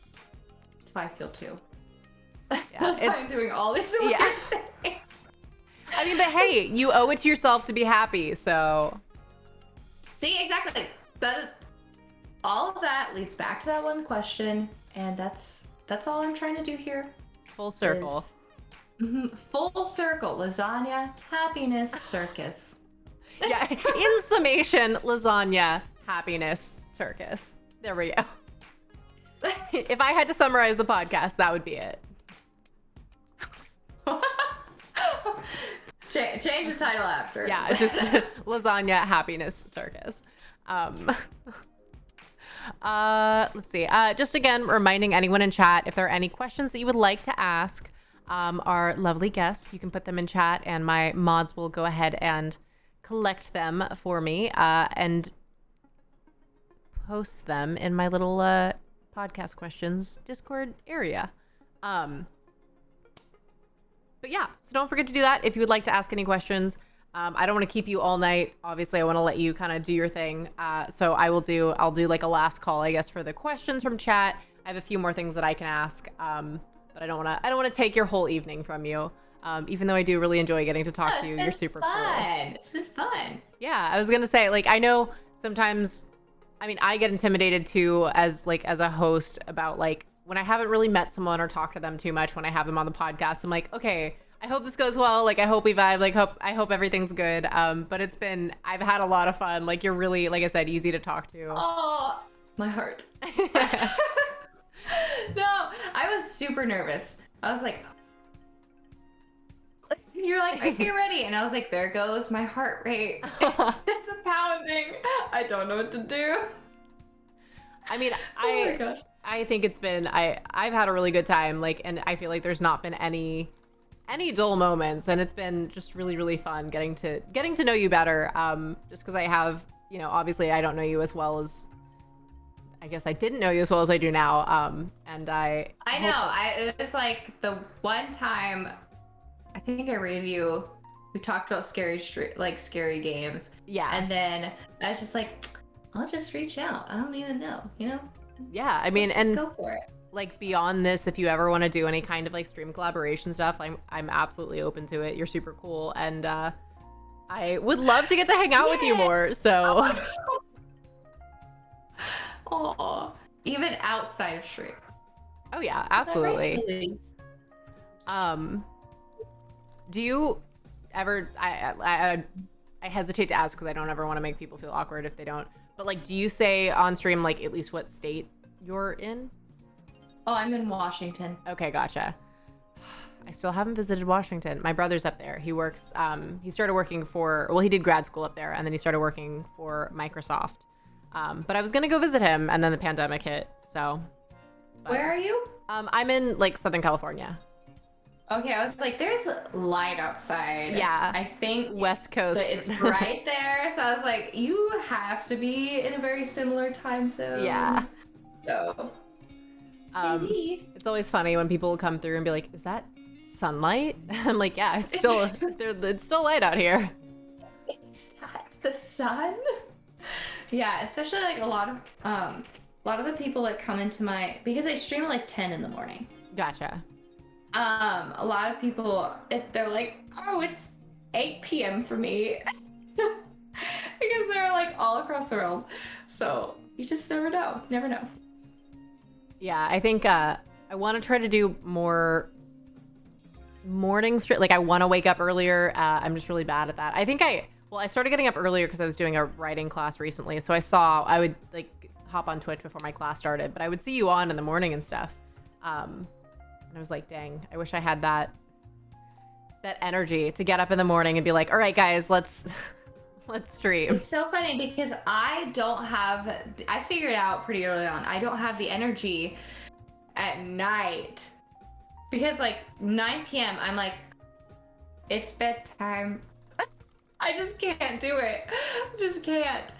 That's how I feel too. Yeah, that's why I'm doing all these weird things. I mean, but hey, you owe it to yourself to be happy, so. See, exactly. That is all of that leads back to that one question, and that's all I'm trying to do here. Full circle. Full circle. Lasagna, happiness, circus. Yeah. In summation, lasagna, happiness, circus. There we go. If I had to summarize the podcast, that would be it. Change the title after. Yeah, just lasagna, happiness, circus. Let's see. Just again, reminding anyone in chat, if there are any questions that you would like to ask our lovely guest, you can put them in chat and my mods will go ahead and collect them for me and post them in my little podcast questions Discord area. But yeah, so don't forget to do that if you would like to ask any questions. I don't want to keep you all night. Obviously, I want to let you kind of do your thing. So I'll do like a last call, I guess, for the questions from chat. I have a few more things that I can ask, but I don't want to take your whole evening from you. Even though I do really enjoy getting to talk Oh, to it's you. been You're super fun. cool. It's been fun. Yeah, I was gonna say, like, I know sometimes, I mean, I get intimidated too as a host about like when I haven't really met someone or talked to them too much when I have them on the podcast. I'm like, okay, I hope this goes well. Like, I hope we vibe. Like, I hope everything's good. But I've had a lot of fun. Like, you're really, like I said, easy to talk to. Oh, my heart. No, I was super nervous. I was like, you're like, are you ready? And I was like, there goes my heart rate. It's pounding. I don't know what to do. I mean, Oh my gosh. I think it's been, I've had a really good time. Like, and I feel like there's not been any dull moments, and it's been just really, really fun getting to know you better. Just because I have, obviously I don't know you as well as, I guess I didn't know you as well as I do now. And I know. It was like the one time, I think I rated you. We talked about scary games. Yeah. And then I was just like, I'll just reach out. I don't even know, Yeah. I mean, Let's just and go for it. like beyond this, if you ever want to do any kind of like stream collaboration stuff, I'm absolutely open to it. You're super cool, and I would love to get to hang out with you more. So. Oh, even outside of stream. Oh yeah, absolutely. Right, Do you ever? I hesitate to ask because I don't ever want to make people feel awkward if they don't. But like, do you say on stream like at least what state you're in? Oh, I'm in Washington. Okay, gotcha. I still haven't visited Washington. My brother's up there. He works. He started working he did grad school up there, and then he started working for Microsoft. But I was gonna go visit him, and then the pandemic hit. So. Where are you? I'm in like Southern California. Okay, I was like, there's light outside. Yeah. I think West Coast. that it's right there. So I was like, you have to be in a very similar time zone. Yeah. So. Maybe. It's always funny when people come through and be like, "Is that sunlight?" I'm like, "Yeah, it's still light out here." Is that the sun? Yeah, especially like a lot of the people that come into because I stream at like 10 in the morning. Gotcha. A lot of people, they're like, oh, it's 8 p.m. for me. Because they're like all across the world. So you just never know. Never know. Yeah, I think I want to try to do more morning stream. Like I want to wake up earlier. I'm just really bad at that. I think I started getting up earlier because I was doing a writing class recently. So I would like hop on Twitch before my class started, but I would see you on in the morning and stuff. And I was like, dang, I wish I had that energy to get up in the morning and be like, all right, guys, let's stream. It's so funny because I figured out pretty early on, I don't have the energy at night because like 9 p.m. I'm like, it's bedtime. I just can't do it. Just can't.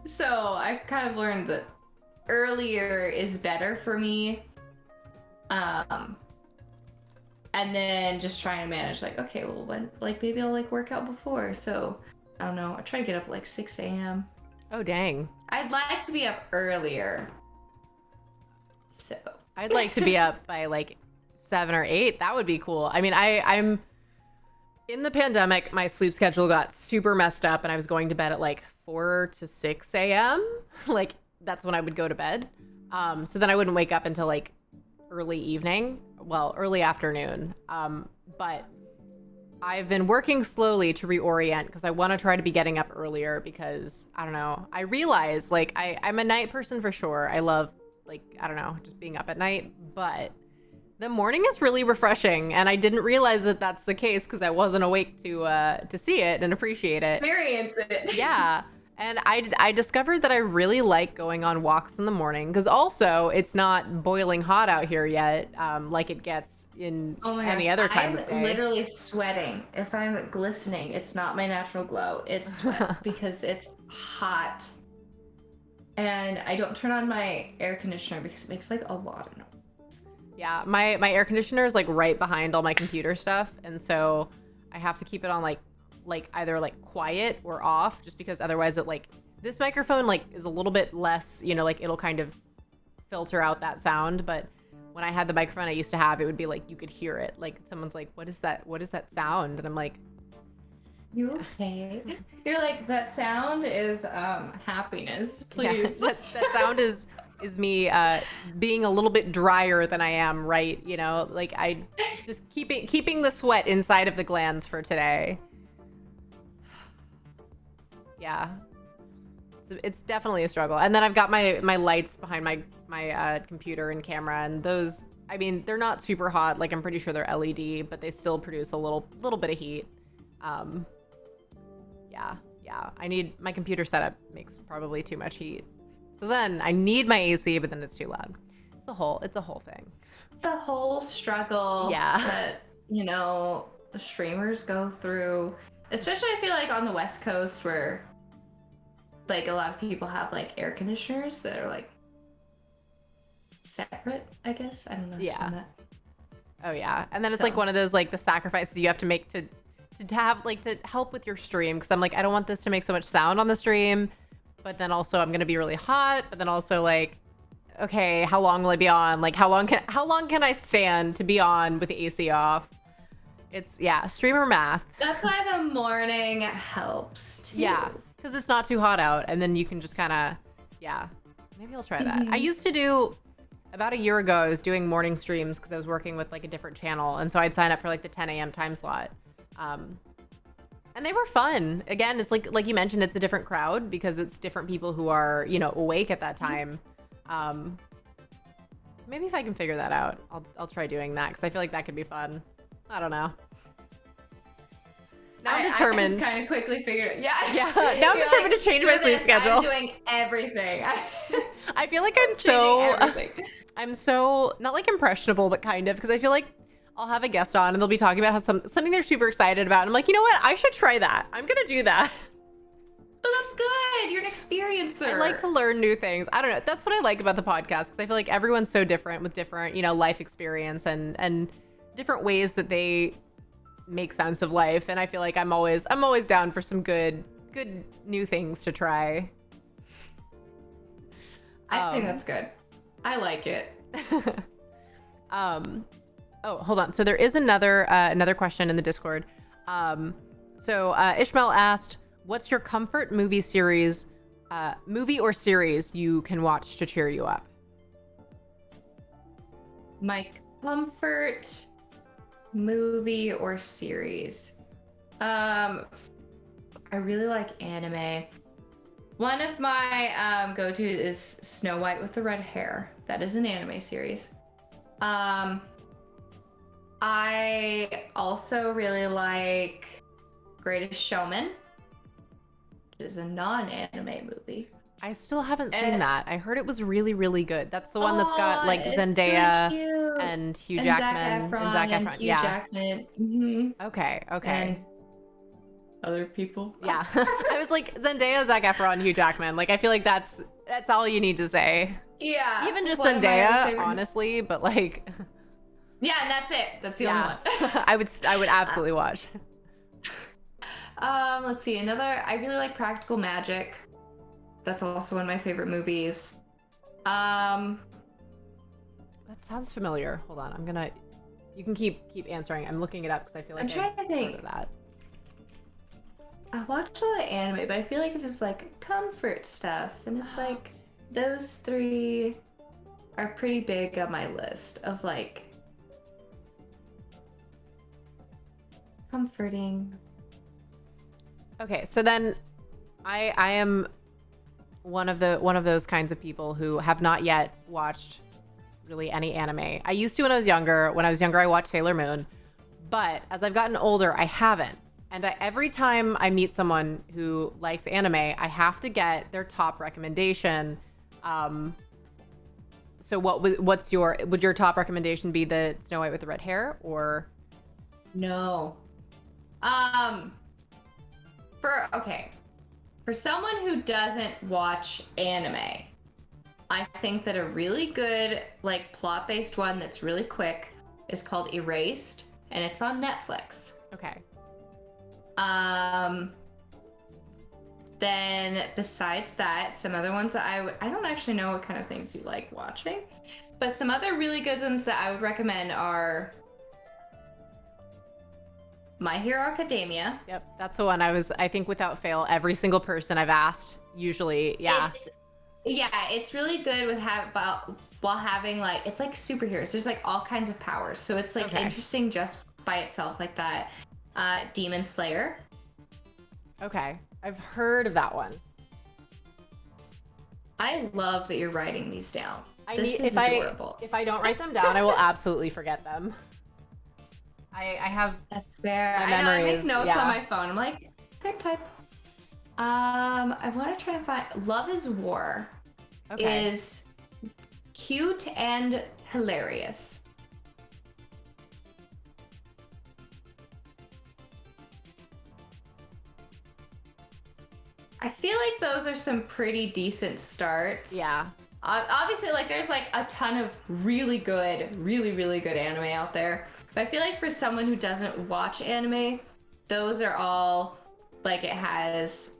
So I kind of learned that earlier is better for me. And then just trying to manage like, okay, well, when, like maybe I'll like work out before. So I don't know. I try to get up at like 6 a.m. Oh, dang. I'd like to be up earlier. So I'd like to be up by like 7 or 8. That would be cool. I mean, I'm in the pandemic, my sleep schedule got super messed up and I was going to bed at like 4 to 6 a.m. Like that's when I would go to bed. So then I wouldn't wake up until like early afternoon. But I've been working slowly to reorient because I want to try to be getting up earlier because I don't know. I realize like I'm a night person for sure. I love like, I don't know, just being up at night, but the morning is really refreshing, and I didn't realize that that's the case because I wasn't awake to see it and appreciate it. Experience it. Yeah, and I discovered that I really like going on walks in the morning because also it's not boiling hot out here yet, like it gets in any other time of day. I'm literally sweating. If I'm glistening, it's not my natural glow. It's sweat because it's hot, and I don't turn on my air conditioner because it makes like a lot of noise. Yeah, my air conditioner is like right behind all my computer stuff, and so I have to keep it on like either like quiet or off, just because otherwise it like this microphone like is a little bit less, like it'll kind of filter out that sound. But when I had the microphone I used to have, it would be like you could hear it. Like someone's like, "What is that? What is that sound?" And I'm like, You okay? You're like, that sound is happiness, please. Yeah, that sound is me being a little bit drier than I am, right? You know, like I just keeping the sweat inside of the glands for today. Yeah, it's definitely a struggle. And then I've got my lights behind my computer and camera, and those, I mean, they're not super hot. Like I'm pretty sure they're LED, but they still produce a little bit of heat. Yeah. I need my computer setup makes probably too much heat. So then I need my AC, but then it's too loud. It's a whole thing. It's a whole struggle. Yeah. That, you know, the streamers go through, especially I feel like on the West Coast where like a lot of people have like air conditioners that are like separate, I guess. I don't know. Yeah. That. Oh yeah. And then it's like one of those like the sacrifices you have to make to have like to help with your stream, because I'm like, I don't want this to make so much sound on the stream, but then also I'm gonna be really hot, but then also like, okay, how long will I be on? Like how long can I stand to be on with the AC off? It's streamer math. That's why the morning helps too. Yeah, because it's not too hot out, and then you can just kind of maybe I'll try that. I used to do about a year ago, I was doing morning streams because I was working with like a different channel, and so I'd sign up for like the 10 a.m. time slot. And they were fun. Again, it's like you mentioned, it's a different crowd because it's different people who are, you know, awake at that time. So maybe if I can figure that out, I'll try doing that, because I feel like that could be fun. I don't know. Now I'm determined. I just kind of quickly figured it. Yeah. Now I'm determined to change my sleep schedule. I'm doing everything. I feel like I'm so not like impressionable, but kind of, because I feel like I'll have a guest on and they'll be talking about how something they're super excited about. And I'm like, you know what? I should try that. I'm gonna do that. But that's good. You're an experiencer. I like to learn new things. I don't know. That's what I like about the podcast, because I feel like everyone's so different with different, you know, life experience and different ways that they make sense of life. And I feel like I'm always down for some good new things to try. I think that's good. I like it. Oh, hold on. So there is another question in the Discord. So Ishmael asked, what's your comfort movie or series you can watch to cheer you up? My comfort movie or series. I really like anime. One of my go-to is Snow White with the Red Hair. That is an anime series. I also really like Greatest Showman, which is a non-anime movie. I still haven't seen that. I heard it was really, really good. That's the one that's got like Zendaya and Hugh Jackman and Zac Efron. Hugh Jackman. Mm-hmm. Okay. And other people. Yeah. I was like, Zendaya, Zac Efron, Hugh Jackman. Like, I feel like that's all you need to say. Yeah. Even just Zendaya, honestly, but like. Yeah, and that's it. That's the only one. I would absolutely watch. Let's see. I really like Practical Magic. That's also one of my favorite movies. That sounds familiar. Hold on. You can keep answering. I'm looking it up because I feel like I'm trying to think of that. I watch a lot of anime, but I feel like if it's like comfort stuff, then it's like those three are pretty big on my list of like comforting. Okay, so then I am one of those kinds of people who have not yet watched really any anime. I used to when I was younger. When I was younger, I watched Sailor Moon, but as I've gotten older, I haven't. And every time I meet someone who likes anime, I have to get their top recommendation. So would your top recommendation be the Snow White with the Red Hair, or? No. For someone who doesn't watch anime, I think that a really good like plot-based one that's really quick is called Erased, and it's on Netflix. Okay. Then besides that, some other ones that I don't actually know what kind of things you like watching, But some other really good ones that I would recommend are My Hero Academia. Yep, that's the one I think without fail, every single person I've asked, usually, yeah. It's really good with while having like, it's like superheroes. There's like all kinds of powers. So it's like interesting just by itself like that. Demon Slayer. Okay, I've heard of that one. I love that you're writing these down. This is if adorable. If I don't write them down, I will absolutely forget them. I have. That's fair. My I know. I make memories, notes yeah. on my phone. I'm like, type. I want to try to find Love is War. Okay. Is cute and hilarious. I feel like those are some pretty decent starts. Yeah. Obviously, like there's like a ton of really good anime out there. But I feel like for someone who doesn't watch anime, those are all like it has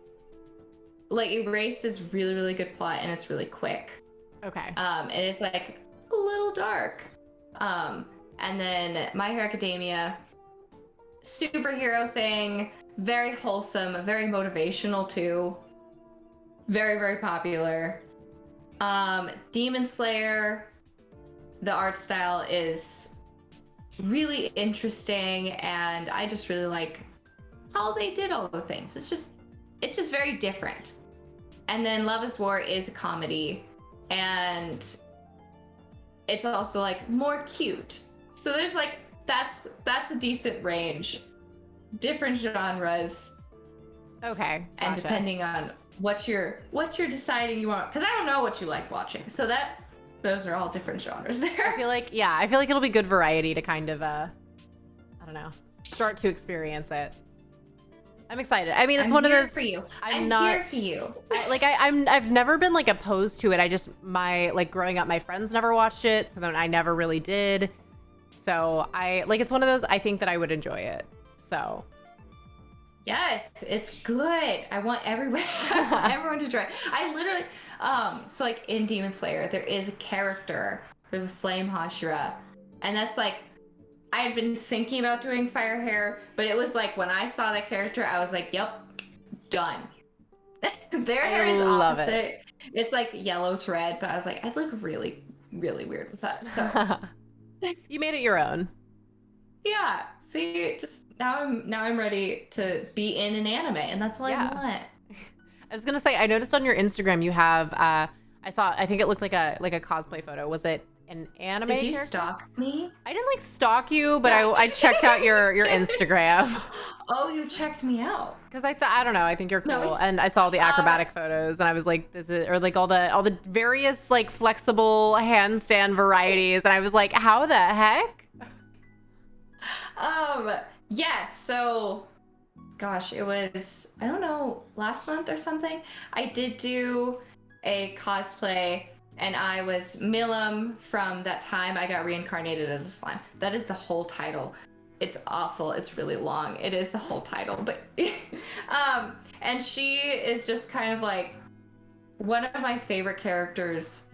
like Erased is really good plot and it's really quick. Okay. And it's like a little dark. And then My Hero Academia, superhero thing, very wholesome, very motivational too. Very popular. Demon Slayer, the art style is really interesting and I just really like how they did all the things. It's just very different. And then Love is War is a comedy and it's also like more cute. So there's like that's a decent range. Different genres. Okay. Gotcha. And depending on what you're deciding you want, because I don't know what you like watching. So those are all different genres there. I feel like it'll be good variety to kind of I don't know, start to experience it. I'm excited. I mean, it's one of those. For you. I'm here for you. I've never been like opposed to it. I just growing up, my friends never watched it, so then I never really did. So it's one of those. I think that I would enjoy it. So. Yes, it's good. I want everyone to try. I literally, so like in Demon Slayer, there is a character. There's a Flame Hashira, and that's like, I had been thinking about doing fire hair, but it was like when I saw that character, I was like, "Yep, done." Their hair is opposite. It's like yellow to red, but I was like, I'd look really weird with that. So you made it your own. Yeah. See, just now I'm ready to be in an anime, and that's all I want. I was gonna say, I noticed on your Instagram you have I think it looked like a cosplay photo. Was it an anime Did you character? stalk me? I didn't stalk you, but I checked out your Instagram. Oh, you checked me out. Because I thought, I don't know, I think you're cool. No, and I saw the acrobatic photos and I was like, this is, or like all the various like flexible handstand varieties. And I was like, how the heck? Yes, so gosh, it was, I don't know, last month or something. I did do a cosplay and I was Milim from That Time I Got Reincarnated as a Slime. That is the whole title. It's awful. It's really long. It is the whole title, but and she is just kind of like one of my favorite characters.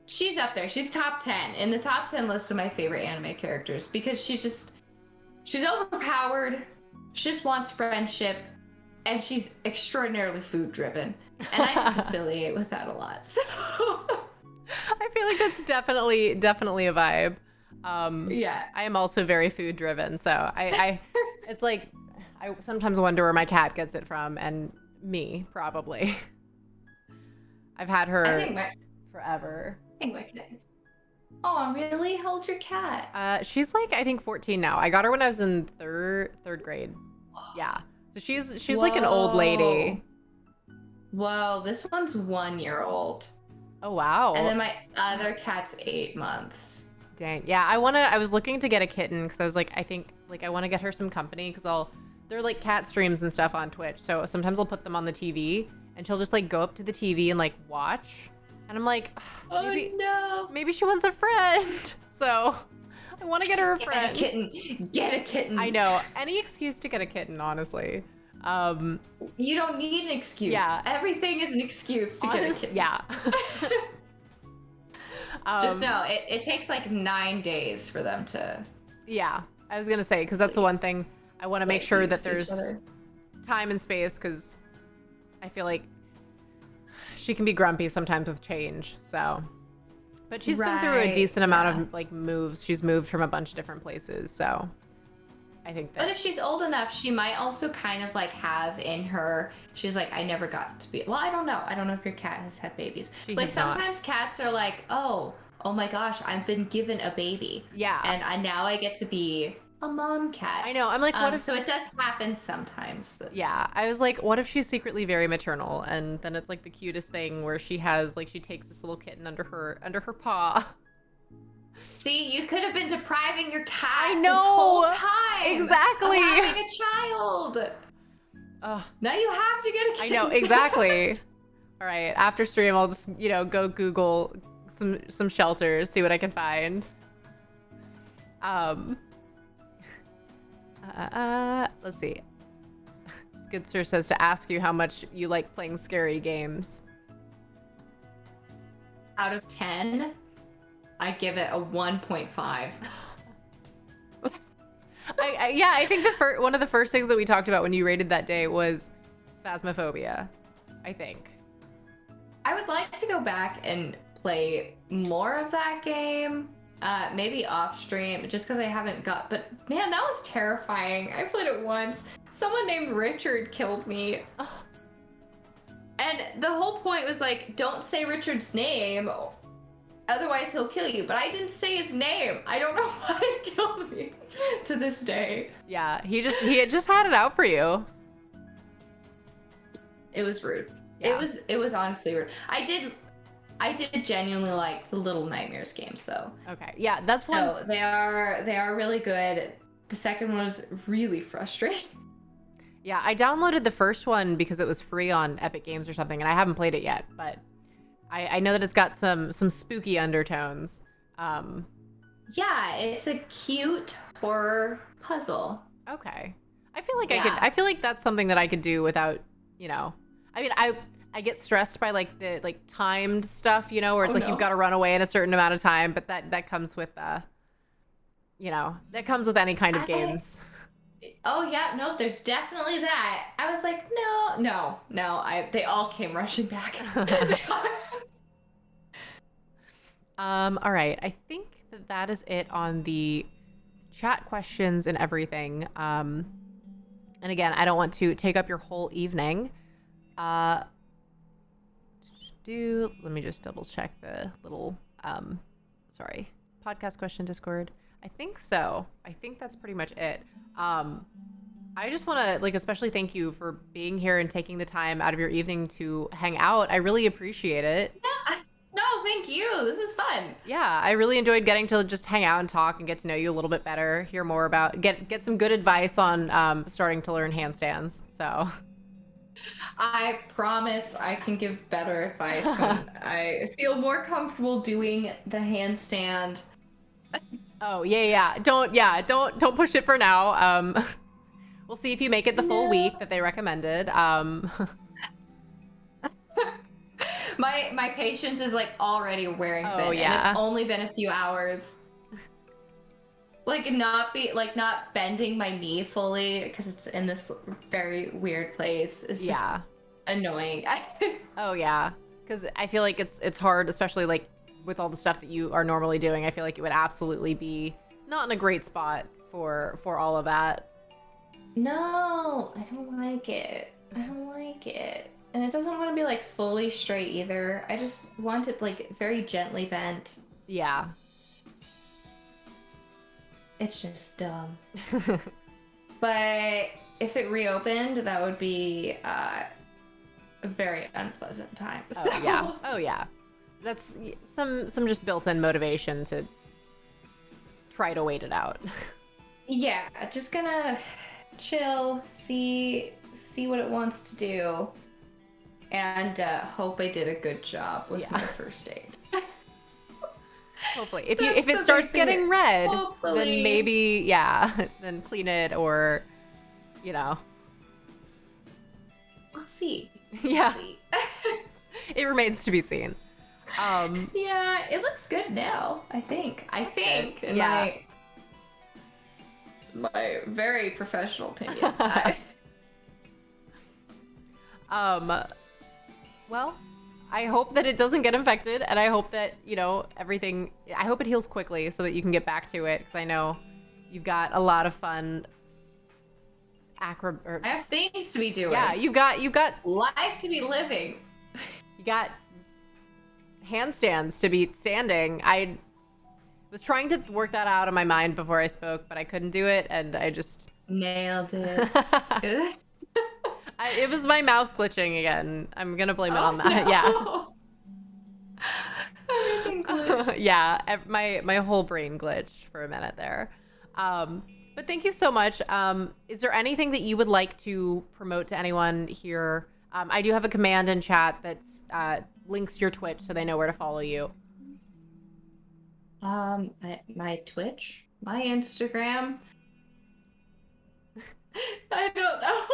She's up there. She's top 10 in the top 10 list of my favorite anime characters because she's overpowered. She just wants friendship and she's extraordinarily food driven. And I just affiliate with that a lot. So I feel like that's definitely a vibe. Yeah. I am also very food driven. So I it's like, I sometimes wonder where my cat gets it from and me probably. I've had her forever. Oh, really? How old's your cat? She's like, I think 14 now. I got her when I was in third grade. Yeah. So she's like an old lady. Whoa, this one's 1 year old. Oh, wow. And then my other cat's 8 months. Dang. Yeah, I was looking to get a kitten because I was like, I think like I want to get her some company because they're like cat streams and stuff on Twitch. So sometimes I'll put them on the TV and she'll just like go up to the TV and like watch. And I'm like, maybe she wants a friend. So I want to get her a friend. Get a kitten. I know. Any excuse to get a kitten, honestly. You don't need an excuse. Yeah. Everything is an excuse to get a kitten. Yeah. Just know, it takes like 9 days for them to... Yeah, I was gonna say, because that's the one thing I want to make sure that there's other. time and space, because I feel like she can be grumpy sometimes with change, so. But she's been through a decent amount of like moves. She's moved from a bunch of different places, so I think that. But if she's old enough, she might also kind of like have in her, she's like, I never got to be, well, I don't know if your cat has had babies. Like sometimes cats are like, oh my gosh, I've been given a baby. Yeah. And now I get to be a mom cat. I know. I'm like, what if... So it does happen sometimes. Yeah. I was like, what if she's secretly very maternal? And then it's like the cutest thing where she has, like, she takes this little kitten under her paw. See, you could have been depriving your cat I know, this whole time. Exactly. Of having a child. Now you have to get a kid. I know, exactly. All right, after stream, I'll just, go Google some shelters, see what I can find. Let's see. Skidster says to ask you how much you like playing scary games. Out of 10, I give it a 1.5. I think one of the first things that we talked about when you rated that day was Phasmophobia, I think. I would like to go back and play more of that game. Maybe off stream, just because I haven't got, but man, that was terrifying. I played it once. Someone named Richard killed me. And the whole point was like, don't say Richard's name, otherwise he'll kill you. But I didn't say his name. I don't know why he killed me to this day. Yeah, he had just had it out for you. It was rude. Yeah. It was honestly rude. I did genuinely like the Little Nightmares games though. Okay, yeah, that's so they are really good. The second one was really frustrating. Yeah, I downloaded the first one because it was free on Epic Games or something, and I haven't played it yet, but I know that it's got some spooky undertones. Yeah, it's a cute horror puzzle. Okay, I feel like I feel like that's something that I could do without, I mean, I get stressed by like the timed stuff, where it's you've got to run away in a certain amount of time, but that comes with that comes with any kind of games. Oh yeah, no, there's definitely that. I was like, no. They all came rushing back. All right, I think that is it on the chat questions and everything. And again, I don't want to take up your whole evening. Let me just double check the little podcast question Discord. I think so. I think that's pretty much it. I just want to especially thank you for being here and taking the time out of your evening to hang out. I really appreciate it. Yeah, no, thank you. This is fun. Yeah, I really enjoyed getting to just hang out and talk and get to know you a little bit better, hear more about, get some good advice on starting to learn handstands. So I promise I can give better advice when I feel more comfortable doing the handstand. Oh, yeah. Don't push it for now. We'll see if you make it the full week that they recommended. My patience is already wearing thin, and it's only been a few hours. Not bending my knee fully because it's in this very weird place. It's just annoying. Oh yeah, because I feel like it's hard, especially with all the stuff that you are normally doing. I feel like it would absolutely be not in a great spot for all of that. No, I don't like it. And it doesn't want to be fully straight either. I just want it very gently bent. Yeah. It's just dumb. But if it reopened, that would be a very unpleasant time. Oh yeah. That's some just built-in motivation to try to wait it out. Yeah, just gonna chill, see what it wants to do, and hope I did a good job with my first aid. Hopefully, if it starts getting red, then maybe then clean it, or I'll see. Yeah. It remains to be seen. Yeah, it looks good now, I think. In Yeah. my very professional opinion. Well, I hope that it doesn't get infected, and I hope that, you know, I hope it heals quickly so that you can get back to it, because I know you've got a lot of fun I have things to be doing. Yeah, you've got life to be living. You got handstands to be standing. I was trying to work that out in my mind before I spoke, but I couldn't do it, and I just nailed it. It was my mouse glitching again. I'm gonna blame it on that. No. Yeah. Everything glitched. Yeah, my whole brain glitched for a minute there. But thank you so much. Is there anything that you would like to promote to anyone here? I do have a command in chat that's links your Twitch so they know where to follow you. My Twitch, my Instagram. I don't know.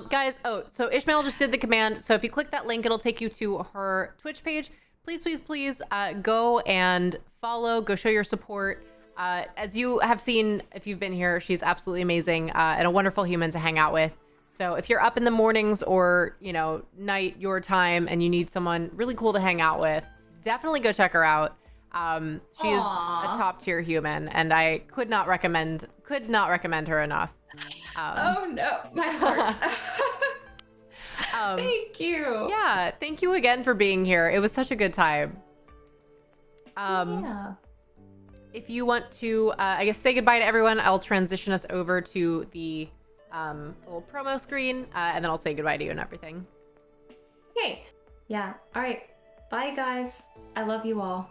Guys, so Ishmael just did the command. So if you click that link, it'll take you to her Twitch page. Please, please, please go and follow, go show your support. As you have seen, if you've been here, she's absolutely amazing and a wonderful human to hang out with. So if you're up in the mornings or, you know, night, your time, and you need someone really cool to hang out with, definitely go check her out. She is a top tier human, and I could not recommend her enough. Oh no, my heart. Thank you. Yeah, thank you again for being here. It was such a good time. Yeah. If you want to, I guess, say goodbye to everyone, I'll transition us over to the little promo screen, and then I'll say goodbye to you and everything. Okay. Yeah. All right. Bye, guys. I love you all.